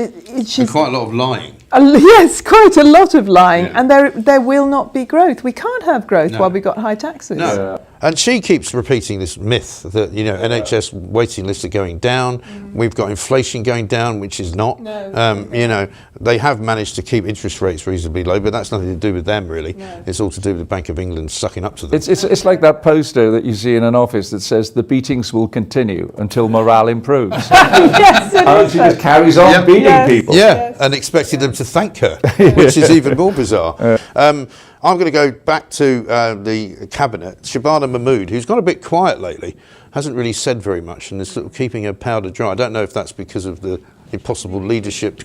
she's quite a lot of lying. Yes, quite a lot of lying. And there will not be growth. We can't have growth while we've got high taxes. No. And she keeps repeating this myth that, NHS waiting lists are going down. We've got inflation going down, which is not. They have managed to keep interest rates reasonably low, but that's nothing to do with them, really. No. It's all to do with the Bank of England sucking up to them. It's like that poster that you see in an office that says the beatings will continue until morale improves. Yes, and she just carries on beating people. And expected them to thank her, which is even more bizarre. I'm going to go back to the cabinet. Shabana Mahmood, who's got a bit quiet lately, hasn't really said very much and is sort of keeping her powder dry. I don't know if that's because of the possible leadership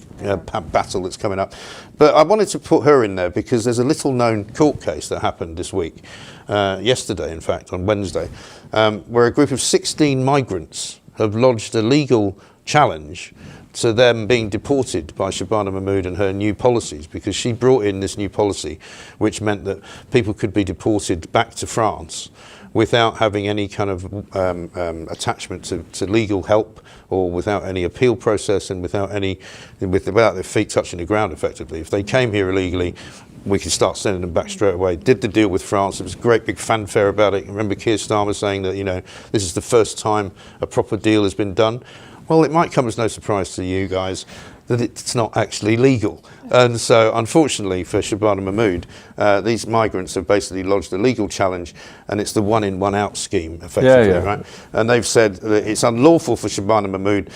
battle that's coming up. But I wanted to put her in there because there's a little-known court case that happened this week, yesterday, in fact, on Wednesday, where a group of 16 migrants have lodged a legal challenge to them being deported by Shabana Mahmood and her new policies, because she brought in this new policy which meant that people could be deported back to France without having any kind of attachment to legal help or without any appeal process and without their feet touching the ground, effectively. If they came here illegally, we could start sending them back straight away. Did the deal with France. There was a great big fanfare about it. I remember Keir Starmer saying that, this is the first time a proper deal has been done. Well, it might come as no surprise to you guys that it's not actually legal. And so, unfortunately for Shabana Mahmood, these migrants have basically lodged a legal challenge, and it's the one-in, one-out scheme, effectively, right? And they've said that it's unlawful for Shabana Mahmood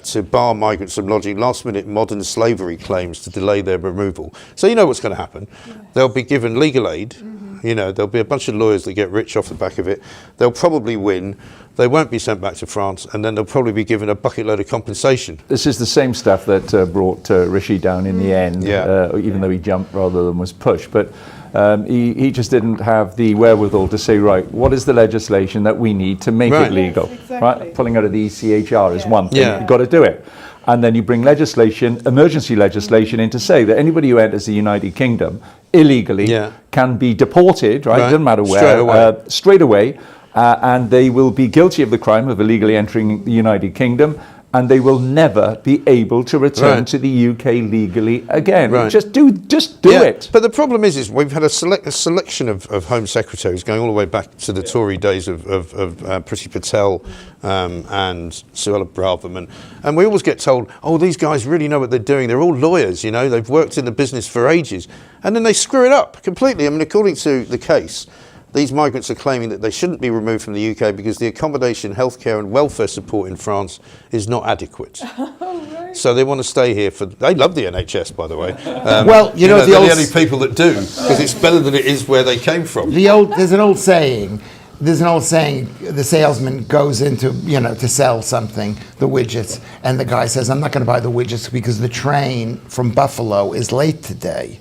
to bar migrants from lodging last-minute modern slavery claims to delay their removal. So you know what's going to happen. Yes. They'll be given legal aid. There'll be a bunch of lawyers that get rich off the back of it. They'll probably win. They won't be sent back to France, and then they'll probably be given a bucket load of compensation. This is the same stuff that brought Rishi down in the end, even though he jumped rather than was pushed. But he just didn't have the wherewithal to say, right, what is the legislation that we need to make it legal? Yes, exactly. Right? Pulling out of the ECHR is one thing. You've got to do it. and then you bring legislation, emergency legislation in to say that anybody who enters the United Kingdom illegally can be deported, right? It doesn't matter where, straight away, and they will be guilty of the crime of illegally entering the United Kingdom, and they will never be able to return to the UK legally again. Just do it. But the problem is we've had a selection of Home Secretaries going all the way back to the Tory days of Priti Patel and Suella Braverman, and we always get told, oh, these guys really know what they're doing. They're all lawyers, you know, they've worked in the business for ages, and then they screw it up completely. I mean, according to the case, these migrants are claiming that they shouldn't be removed from the UK because the accommodation, healthcare and welfare support in France is not adequate. So they want to stay here they love the NHS, by the way. Well, you know they're the only people that do, because it's better than it is where they came from. There's an old saying, the salesman goes into, to sell something, the widgets, and the guy says, I'm not going to buy the widgets because the train from Buffalo is late today.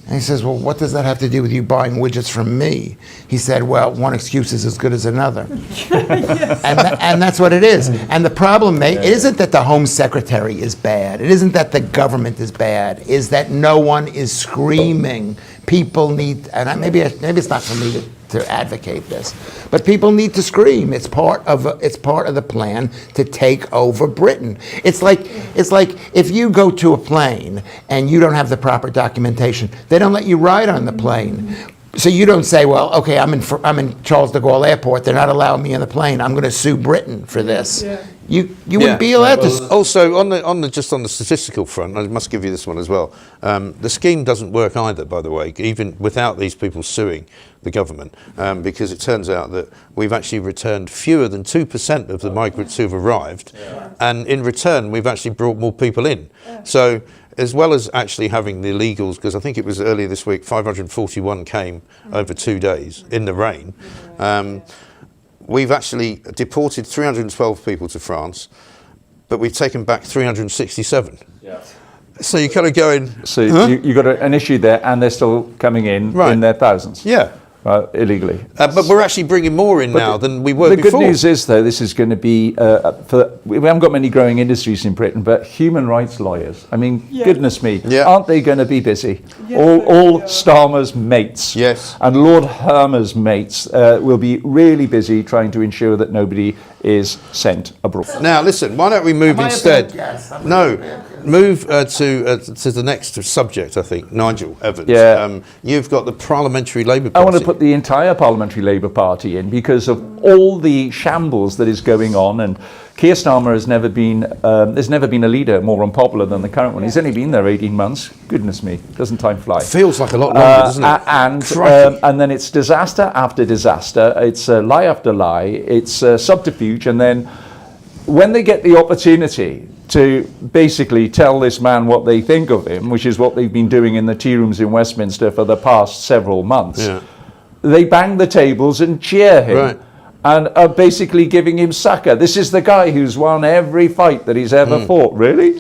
And he says, well, what does that have to do with you buying widgets from me? He said, well, one excuse is as good as another. And that's what it is. And the problem, it isn't that the Home Secretary is bad. It isn't that the government is bad. Is that no one is screaming. People need, and maybe it's not for me to advocate this, but people need to scream. It's part of the plan to take over Britain. It's like if you go to a plane and you don't have the proper documentation, they don't let you ride on the plane. So you don't say, well, okay, I'm in Charles de Gaulle Airport. They're not allowing me on the plane. I'm going to sue Britain for this. You wouldn't be allowed to. Also, on the statistical front, I must give you this one as well. The scheme doesn't work either, by the way, even without these people suing the government, because it turns out that we've actually returned fewer than 2% of the migrants who've arrived, and in return, we've actually brought more people in. So, as well as actually having the illegals, because I think it was earlier this week, 541 came over 2 days in the rain. We've actually deported 312 people to France, but we've taken back 367. So you're kind of going... So you've got an issue there, and they're still coming in their thousands. Illegally. But we're actually bringing more in now than we were before. The good news is, though, this is going to be... we haven't got many growing industries in Britain, but human rights lawyers, I mean, goodness me, aren't they going to be busy? All Starmer's mates and Lord Hermer's mates will be really busy trying to ensure that nobody is sent abroad. Now, listen, why don't we move instead? Move to the next subject, I think, Nigel Evans. You've got the Parliamentary Labour Party. I want to put the entire Parliamentary Labour Party in because of all the shambles that is going on, and Keir Starmer has never been, there's never been a leader more unpopular than the current one. He's only been there 18 months. Goodness me, doesn't time fly? Feels like a lot longer, doesn't it? And then it's disaster after disaster. It's lie after lie. It's subterfuge. And then when they get the opportunity to basically tell this man what they think of him, which is what they've been doing in the tea rooms in Westminster for the past several months, they bang the tables and cheer him and are basically giving him succor. This is the guy who's won every fight that he's ever fought, really?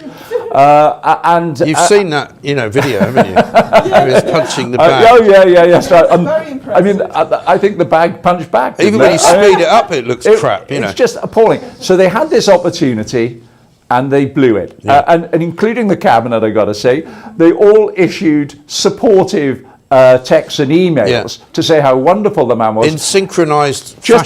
And you've seen that, video, haven't you? He was punching the bag. Yes. Very impressive. I mean, I think the bag punched back. Even when you speed it up, it looks crap. It's just appalling. So they had this opportunity, and they blew it. And including the cabinet, I got to say, they all issued supportive texts and emails to say how wonderful the man was in synchronized fashion.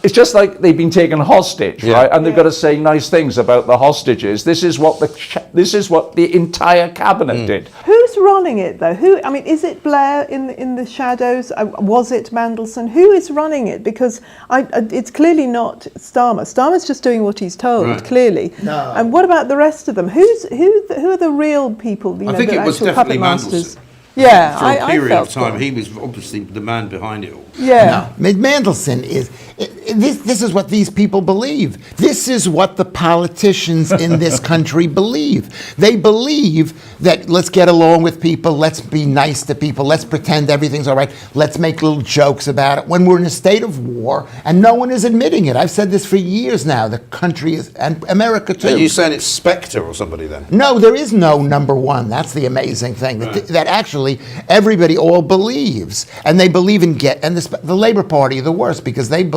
It's just like they've been taken hostage, right? And they've got to say nice things about the hostages. This is what the entire cabinet did. Who's running it, though? Is it Blair in the shadows? Was it Mandelson? Who is running it? Because it's clearly not Starmer. Starmer's just doing what he's told, clearly. No. And what about the rest of them? Who are the real people? I think it was definitely Mandelson. Yeah, for a period of time, so. He was obviously the man behind it all. Yeah, no, Mandelson is. This is what these people believe. This is what the politicians in this country believe. They believe that let's get along with people, let's be nice to people, let's pretend everything's all right, let's make little jokes about it when we're in a state of war and no one is admitting it. I've said this for years now. The country is, and America too. Are you saying it's Spectre or somebody then? No, there is no number one. That's the amazing thing. That actually actually everybody all believes, and they believe in the Labour Party are the worst because they've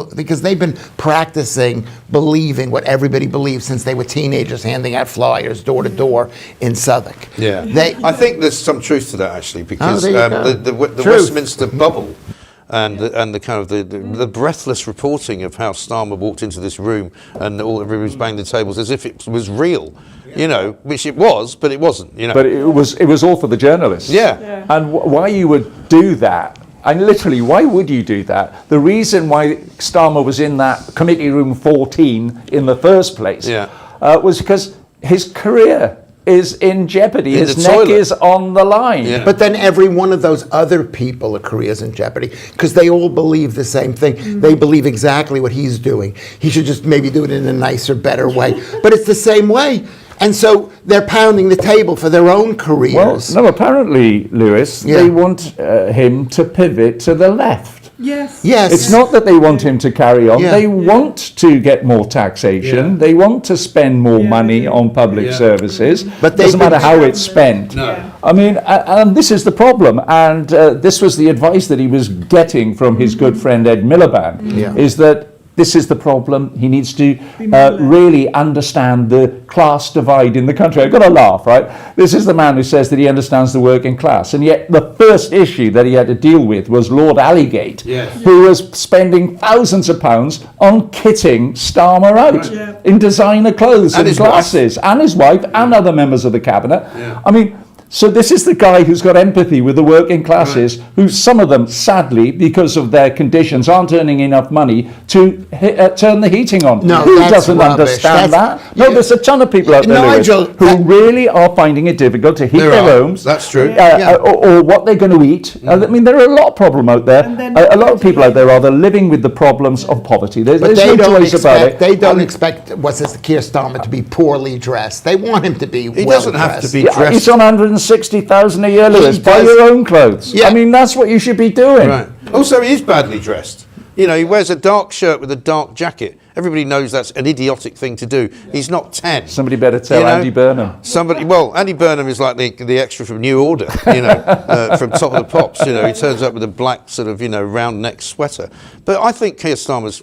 been practicing believing what everybody believes since they were teenagers, handing out flyers door to door in Southwark. Yeah, I think there's some truth to that actually, because the Westminster bubble and the kind of the breathless reporting of how Starmer walked into this room and everybody was banging the tables as if it was real, which it was, but it wasn't. But it was all for the journalists. Yeah. And why you would do that? And literally, why would you do that? The reason why Starmer was in that committee room 14 in the first place was because his career is in jeopardy. His neck is on the line. Yeah. But then every one of those other people, a career is in jeopardy because they all believe the same thing. Mm-hmm. They believe exactly what he's doing. He should just maybe do it in a nicer, better way. But it's the same way. And so they're pounding the table for their own careers. Well, no, apparently, Lewis, they want him to pivot to the left. Yes. It's not that they want him to carry on. They want to get more taxation. They want to spend more money on public services. But it doesn't matter how it's spent. No. I mean, and this is the problem. And this was the advice that he was getting from his good friend Ed Miliband, is that this is the problem. He needs to really understand the class divide in the country. I've got to laugh, right? This is the man who says that he understands the working class. And yet the first issue that he had to deal with was Lord Allygate, who was spending thousands of pounds on kitting Starmer out in designer clothes and glasses, and his wife and other members of the cabinet. I mean, so this is the guy who's got empathy with the working classes, who some of them, sadly, because of their conditions, aren't earning enough money to turn the heating on. No, who that's doesn't rubbish. understand that? No, there's a ton of people out there, Nigel, Lewis, who really are finding it difficult to heat their homes. That's true. Or what they're going to eat. I mean, there are a lot of problems out there. A lot of people out there are living with the problems of poverty. There's no choice about it. They don't expect Keir Starmer to be poorly dressed. They want him to be He doesn't have to be dressed. He's on 160,000 a year, Lewis. Buy your own clothes. I mean, that's what you should be doing. Right. Also, he is badly dressed. He wears a dark shirt with a dark jacket. Everybody knows that's an idiotic thing to do. He's not 10. Somebody better tell Andy Burnham. Andy Burnham is like the extra from New Order, from Top of the Pops. He turns up with a black sort of, round neck sweater. But I think Keir Starmer's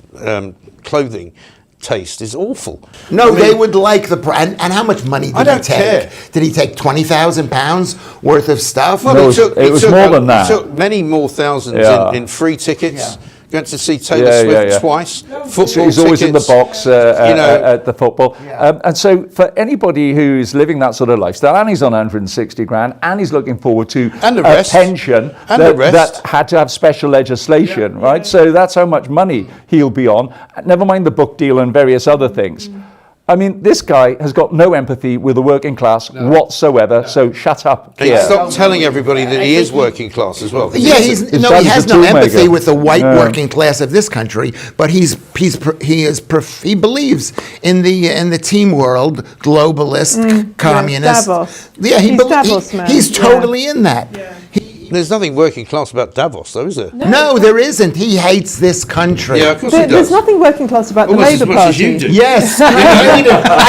clothing taste is awful. No, they would like and how much money did he take? Care. Did he take £20,000 worth of stuff? Well, No, it was more than that. He took many more thousands in free tickets. Yeah. Went to see Taylor Swift twice. Football So he's always in the tickets. box at the football. And so for anybody who's living that sort of lifestyle, and he's on 160 grand, and he's looking forward to a pension that had to have special legislation, right? So that's how much money he'll be on. Never mind the book deal and various other things. I mean, this guy has got no empathy with the working class whatsoever, so shut up. And stop telling everybody that he is working class as well. Yeah, he has no empathy with the white working class of this country, but he believes in the team world, globalist, communist. Davos. Yeah, he's totally in that. Yeah. There's nothing working class about Davos, though, is there? No, there isn't. He hates this country. Yeah, of course he does. There's nothing working class about the Labour Party. As you do. Yes, I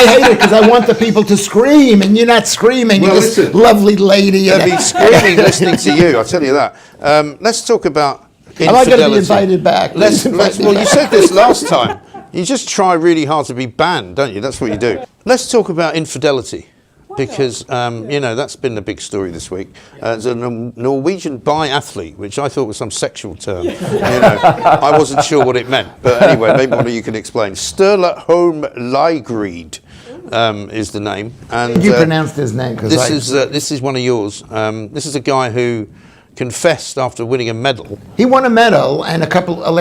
hate it because I want the people to scream, and you're not screaming. Well, you're this listen, lovely lady. They'll be screaming listening to you, I'll tell you that. Let's talk about infidelity. Am I going to be invited back? Well, you said this last time. You just try really hard to be banned, don't you? That's what you do. Let's talk about infidelity. Because, that's been the big story this week. It's a Norwegian biathlete, which I thought was some sexual term. I wasn't sure what it meant. But anyway, maybe one of you can explain. Sturla Holm Lygreid is the name. And you pronounced his name? This is one of yours. This is a guy who confessed after winning a medal. He won a medal, and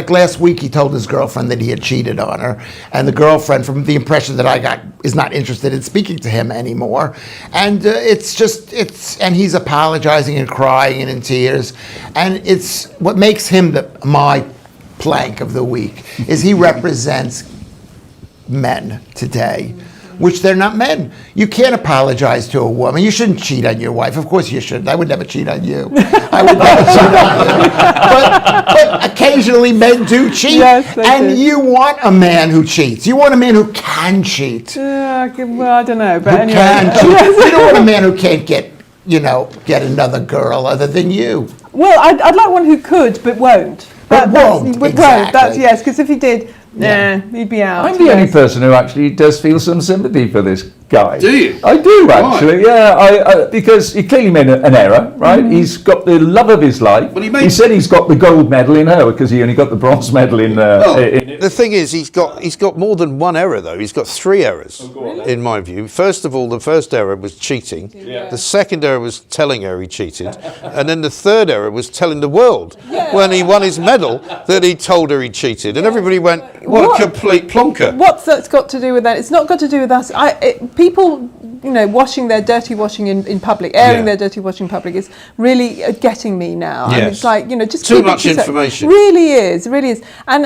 last week he told his girlfriend that he had cheated on her, and the girlfriend, from the impression that I got, is not interested in speaking to him anymore. And and he's apologizing and crying and in tears, and it's what makes him my plank of the week is he represents men today. Which they're not men. You can't apologize to a woman. You shouldn't cheat on your wife. Of course you shouldn't. I would never cheat on you. I would never cheat on you. But occasionally men do cheat. Yes, and you want a man who cheats. You want a man who can cheat. Well, I don't know. But Who anyway. can cheat. You don't want a man who can't get get another girl other than you. Well, I'd like one who could, but won't. But won't, exactly. That's yes, because if he did, he'd be out. I'm the only person who actually does feel some sympathy for this guy. Do you? I do, actually, Why? yeah. Because he clearly made an error, right? He's got the love of his life. Well, he said he's got the gold medal in her because he only got the bronze medal in. The thing is, he's got more than one error though. He's got 3 errors, in my view. First of all, the first error was cheating. Yeah. The second error was telling her he cheated, and then the third error was telling the world when he won his medal that he told her he cheated, and everybody went, "What a complete plonker!" What's that's got to do with that? It's not got to do with us. People, washing their dirty washing in public, airing their dirty washing in public is really getting me now. Yes. And it's like, just too keep it much to yourself. information. Really is, and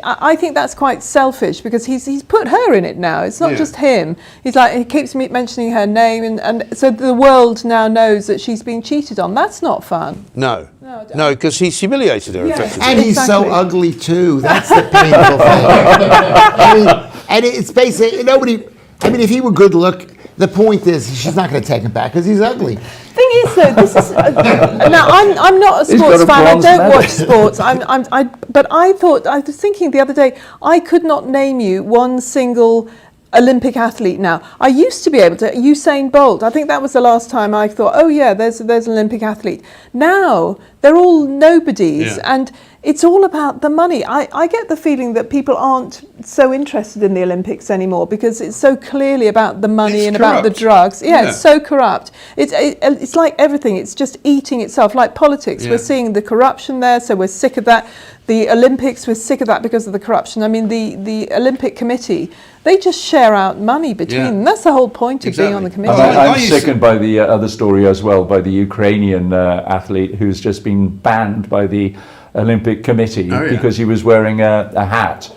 I think that's quite selfish because he's put her in it now. It's not just him. He's like, he keeps mentioning her name, and so the world now knows that she's been cheated on. That's not fun. No, because he's humiliated her effectively. And he's so ugly too. That's the painful thing. And it's basically nobody. If he were good look, the point is she's not going to take him back because he's ugly. Thing is, though, this is now I'm not a sports fan. I don't watch sports. But I was thinking the other day, I could not name you one single Olympic athlete now. I used to be able to. Usain Bolt. I think that was the last time I thought, oh yeah, there's an Olympic athlete. Now they're all nobodies, and it's all about the money. I get the feeling that people aren't so interested in the Olympics anymore because it's so clearly about the money and about the drugs. Yeah, it's so corrupt. It's like everything. It's just eating itself. Like politics, we're seeing the corruption there, so we're sick of that. The Olympics, we're sick of that because of the corruption. I mean, the Olympic Committee, they just share out money between them. That's the whole point of being on the committee. I'm sickened by the other story as well, by the Ukrainian athlete who's just been banned by the Olympic Committee because he was wearing a hat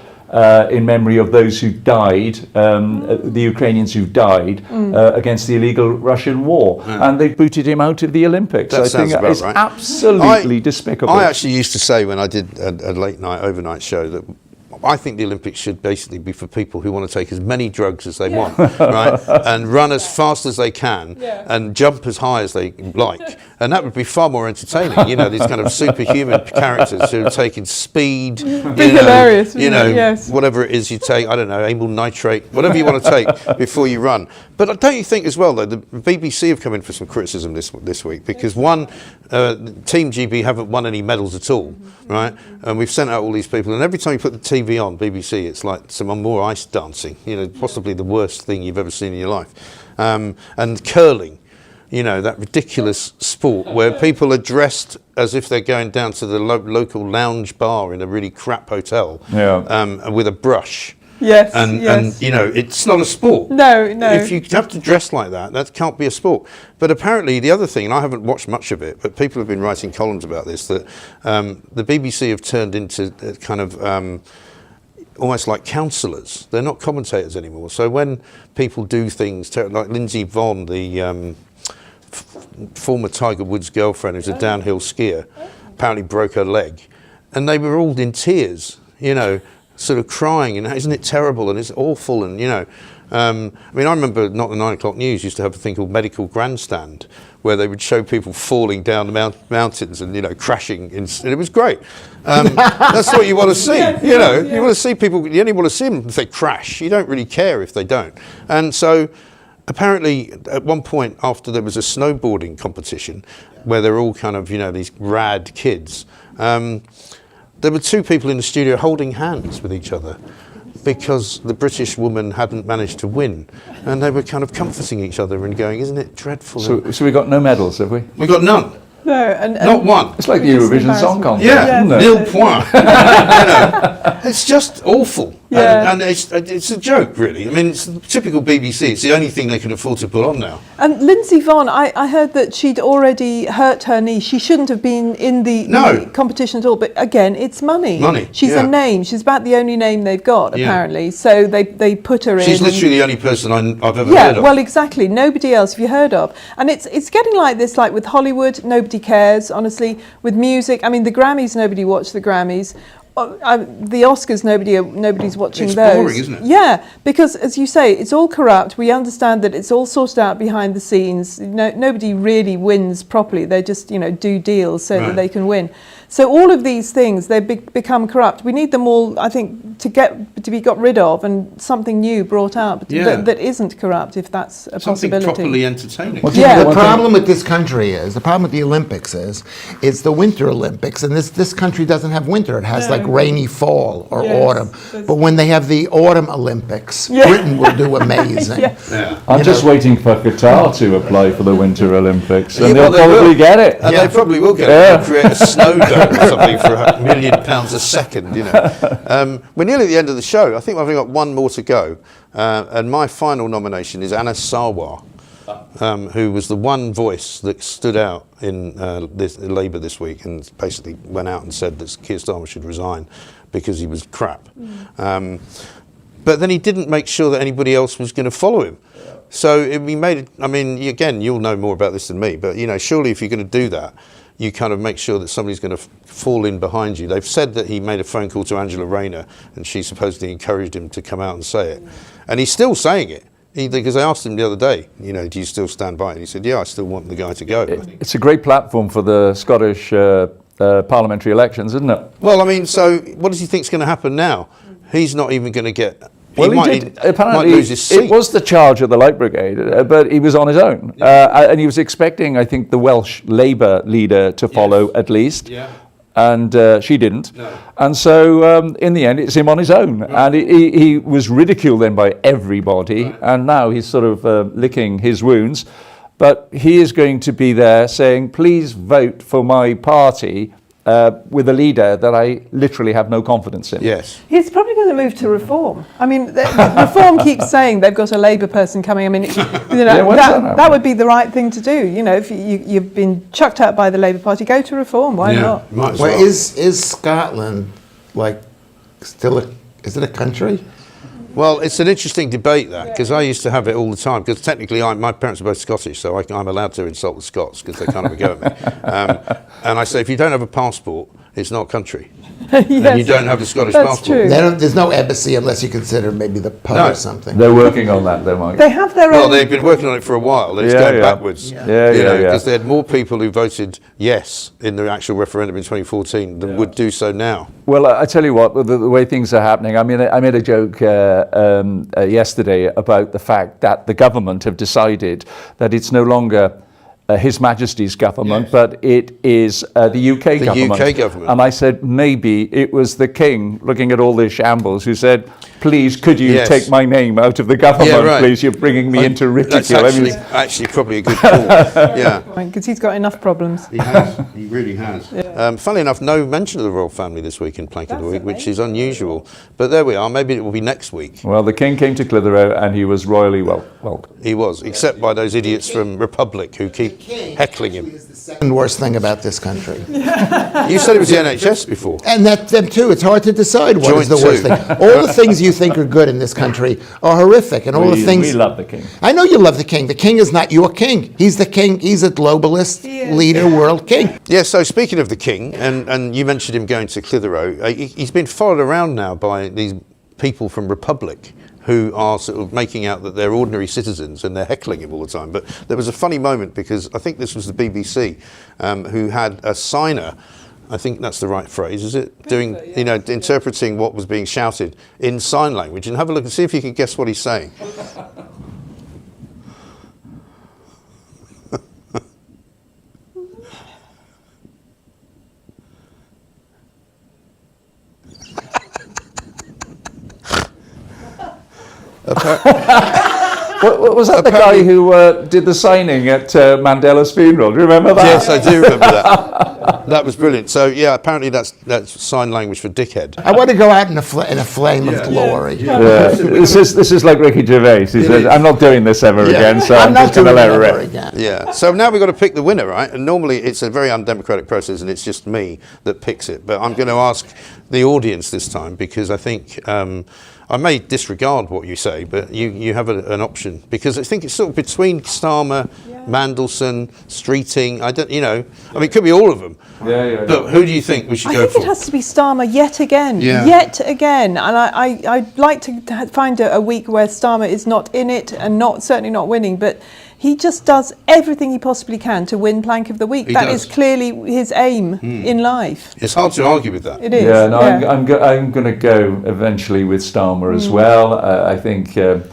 in memory of those who died, the Ukrainians who died against the illegal Russian war, and they booted him out of the Olympics. That I think sounds about it's right. absolutely despicable. I actually used to say when I did a late night overnight show that I think the Olympics should basically be for people who want to take as many drugs as they want, right? And run as fast as they can and jump as high as they like. And that would be far more entertaining, these kind of superhuman characters who are taking speed, hilarious, whatever it is you take, I don't know, amyl nitrate, whatever you want to take before you run. But don't you think as well, though, the BBC have come in for some criticism this week because one, Team GB haven't won any medals at all, right? And we've sent out all these people, and every time you put the TV on BBC, it's like some more ice dancing, possibly the worst thing you've ever seen in your life. And curling, that ridiculous sport where people are dressed as if they're going down to the local lounge bar in a really crap hotel with a brush. Yes, and it's not a sport. No. If you have to dress like that can't be a sport. But apparently the other thing, and I haven't watched much of it, but people have been writing columns about this, that the BBC have turned into kind of almost like counsellors. They're not commentators anymore. So when people do things, like Lindsay Vonn, the former Tiger Woods girlfriend who's a downhill skier, apparently broke her leg, and they were all in tears, sort of crying, and isn't it terrible and it's awful, and I remember Not the 9 o'clock news used to have a thing called Medical Grandstand where they would show people falling down the mountains and crashing and it was great. That's what you want to see. You want to see people, you only want to see them if they crash. You don't really care if they don't. And so apparently at one point after there was a snowboarding competition where they're all kind of these rad kids, there were 2 people in the studio holding hands with each other because the British woman hadn't managed to win. And they were kind of comforting each other and going, isn't it dreadful? So we got no medals, have we? We got none. No, and not one. It's like the Eurovision Song Contest, isn't it? Nil point. It's just awful. Yeah. And it's a joke, really. I mean, it's typical BBC. It's the only thing they can afford to put on now. And Lindsay Vonn, I heard that she'd already hurt her knee. She shouldn't have been in the competition at all. But again, it's money. She's a name. She's about the only name they've got, apparently. So they put her in. She's literally the only person I've ever heard of. Well, exactly. Nobody else have you heard of. And it's getting like this, like with Hollywood, nobody cares, honestly. With music, I mean, the Grammys, nobody watched the Grammys. the Oscars, nobody's watching It's those. boring, isn't it? Yeah, because as you say, it's all corrupt. We understand that it's all sorted out behind the scenes. Nobody really wins properly. They just, do deals so that they can win. So all of these things, they become corrupt. We need them all, I think, to be got rid of, and something new brought out that isn't corrupt, if that's a Something possibility. properly entertaining. The problem with this country the problem with the Olympics is, it's the Winter Olympics, and this country doesn't have winter. It has like rainy fall or autumn. But when they have the Autumn Olympics, Britain will do amazing. I'm just waiting for Qatar to apply for the Winter Olympics, and they'll probably get it. And they probably will get it. They'll create a snow dome or something for £1 million a second, We're nearly at the end of the show. I think I've only got one more to go. And my final nomination is Anas Sarwar, who was the one voice that stood out in Labour this week and basically went out and said that Keir Starmer should resign because he was crap. But then he didn't make sure that anybody else was going to follow him. So he made it, again, you'll know more about this than me, but surely if you're going to do that, you kind of make sure that somebody's going to fall in behind you. They've said that he made a phone call to Angela Rayner and she supposedly encouraged him to come out and say it. And he's still saying it. Because I asked him the other day, do you still stand by it? And he said, yeah, I still want the guy to go. It's a great platform for the Scottish parliamentary elections, isn't it? Well, so what does he think's going to happen now? He's not even going to get... Well, apparently, lose his seat. It was the charge of the Light Brigade, but he was on his own. And he was expecting, I think, the Welsh Labour leader to follow at least. Yeah. And she didn't. No. And so, in the end, it's him on his own. Right. And he was ridiculed then by everybody. Right. And now he's sort of licking his wounds. But he is going to be there saying, please vote for my party. With a leader that I literally have no confidence in. Yes. He's probably going to move to Reform. Reform keeps saying they've got a Labour person coming. That would be the right thing to do. If you've been chucked out by the Labour Party, go to Reform. Why not? Might as well. Is Scotland still is it a country? Well, it's an interesting debate, that, because I used to have it all the time, because technically my parents are both Scottish, so I'm allowed to insult the Scots because they can't have a go at me. And I say, if you don't have a passport, it's not a country. Yes. And you don't have a Scottish passport. True. There's no embassy unless you consider maybe the pub or something. They're working on that, though, Mike. They have their own... Well, they've been working on it for a while. It's going backwards. Because they had more people who voted yes in the actual referendum in 2014 than would do so now. Well, I tell you what, the way things are happening, I made a joke yesterday about the fact that the government have decided that it's no longer His Majesty's government, but it is the UK government. The UK government. And I said, maybe it was the King, looking at all this shambles, who said, please, could you take my name out of the government, please? You're bringing me into ridicule. That's actually probably a good call. Because he's got enough problems. He has. He really has. Yeah. Funnily enough, no mention of the royal family this week in Plank of the Week, which is unusual. But there we are. Maybe it will be next week. Well, the King came to Clitheroe and he was royally welcomed. He was, except by those idiots from Republic who keep heckling him. Is the second worst thing about this country. You said it was the NHS before. And them too. It's hard to decide what is the worst thing. All the things you think are good in this country are horrific, and all the things... We love the King. I know you love the King. The King is not your king. He's the King. He's a globalist leader, world king. Yeah, so speaking of the King, and you mentioned him going to Clitheroe, he's been followed around now by these people from Republic who are sort of making out that they're ordinary citizens and they're heckling him all the time. But there was a funny moment because I think this was the BBC who had a signer, I think that's the right phrase, is it? Doing, interpreting what was being shouted in sign language. And have a look and see if you can guess what he's saying. Was that the guy who did the signing at Mandela's funeral? Do you remember that? Yes, I do remember that. That was brilliant. So yeah, apparently that's sign language for dickhead. I want to go out in a flame of glory. This is like Ricky Gervais. He says, "I'm not doing this ever again, so I'm just going to let her rip." Yeah. So now we've got to pick the winner, right? And normally it's a very undemocratic process, and it's just me that picks it. But I'm going to ask the audience this time because I think I may disregard what you say, but you have an option, because I think it's sort of between Starmer, Mandelson, Streeting. I don't, I mean, it could be all of them. But who do you think we should go for? I think it has to be Starmer yet again. And I'd like to find a week where Starmer is not in it and certainly not winning, but he just does everything he possibly can to win Plank of the Week. That is clearly his aim in life. It's hard to argue with that. It is. Yeah, no, I'm going to go eventually with Starmer as well. I think that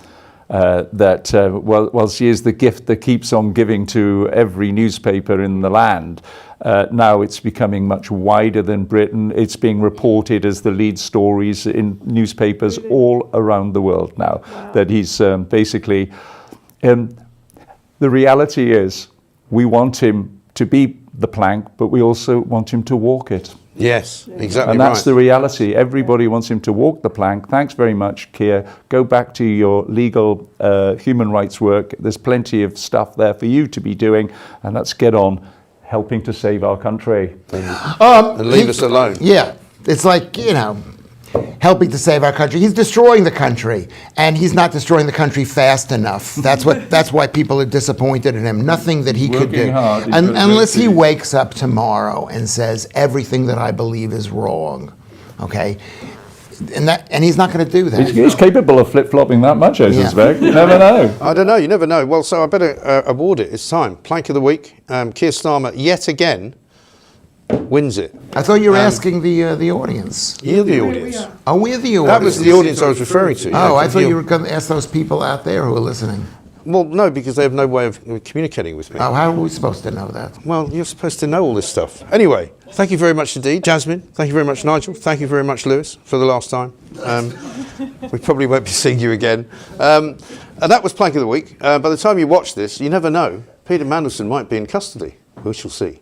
while she is the gift that keeps on giving to every newspaper in the land, now it's becoming much wider than Britain. It's being reported as the lead stories in newspapers all around the world now. That he's basically... the reality is, we want him to be the plank, but we also want him to walk it. Yes, exactly. And that's the reality. Everybody wants him to walk the plank. Thanks very much, Keir. Go back to your legal human rights work. There's plenty of stuff there for you to be doing, and let's get on helping to save our country. And leave us alone. Yeah, it's like, helping to save our country. He's destroying the country, and he's not destroying the country fast enough. That's why people are disappointed in him. Nothing that he could do. Unless he wakes up tomorrow and says everything that I believe is wrong. Okay? And he's not going to do that. He's capable of flip-flopping that much, I suspect. You never know. I don't know. You never know. Well, so I better award it. It's time. Plank of the Week. Keir Starmer, yet again, wins it. I thought you were asking the audience. You're the audience. Oh, we're the audience. That was the audience I was referring to. Oh, I thought you were going to ask those people out there who are listening. Well, no, because they have no way of communicating with me. Oh, how are we supposed to know that? Well, you're supposed to know all this stuff. Anyway, thank you very much indeed, Jasmine. Thank you very much, Nigel. Thank you very much, Lewis, for the last time. We probably won't be seeing you again. And that was Plank of the Week. By the time you watch this, you never know. Peter Mandelson might be in custody. We shall see.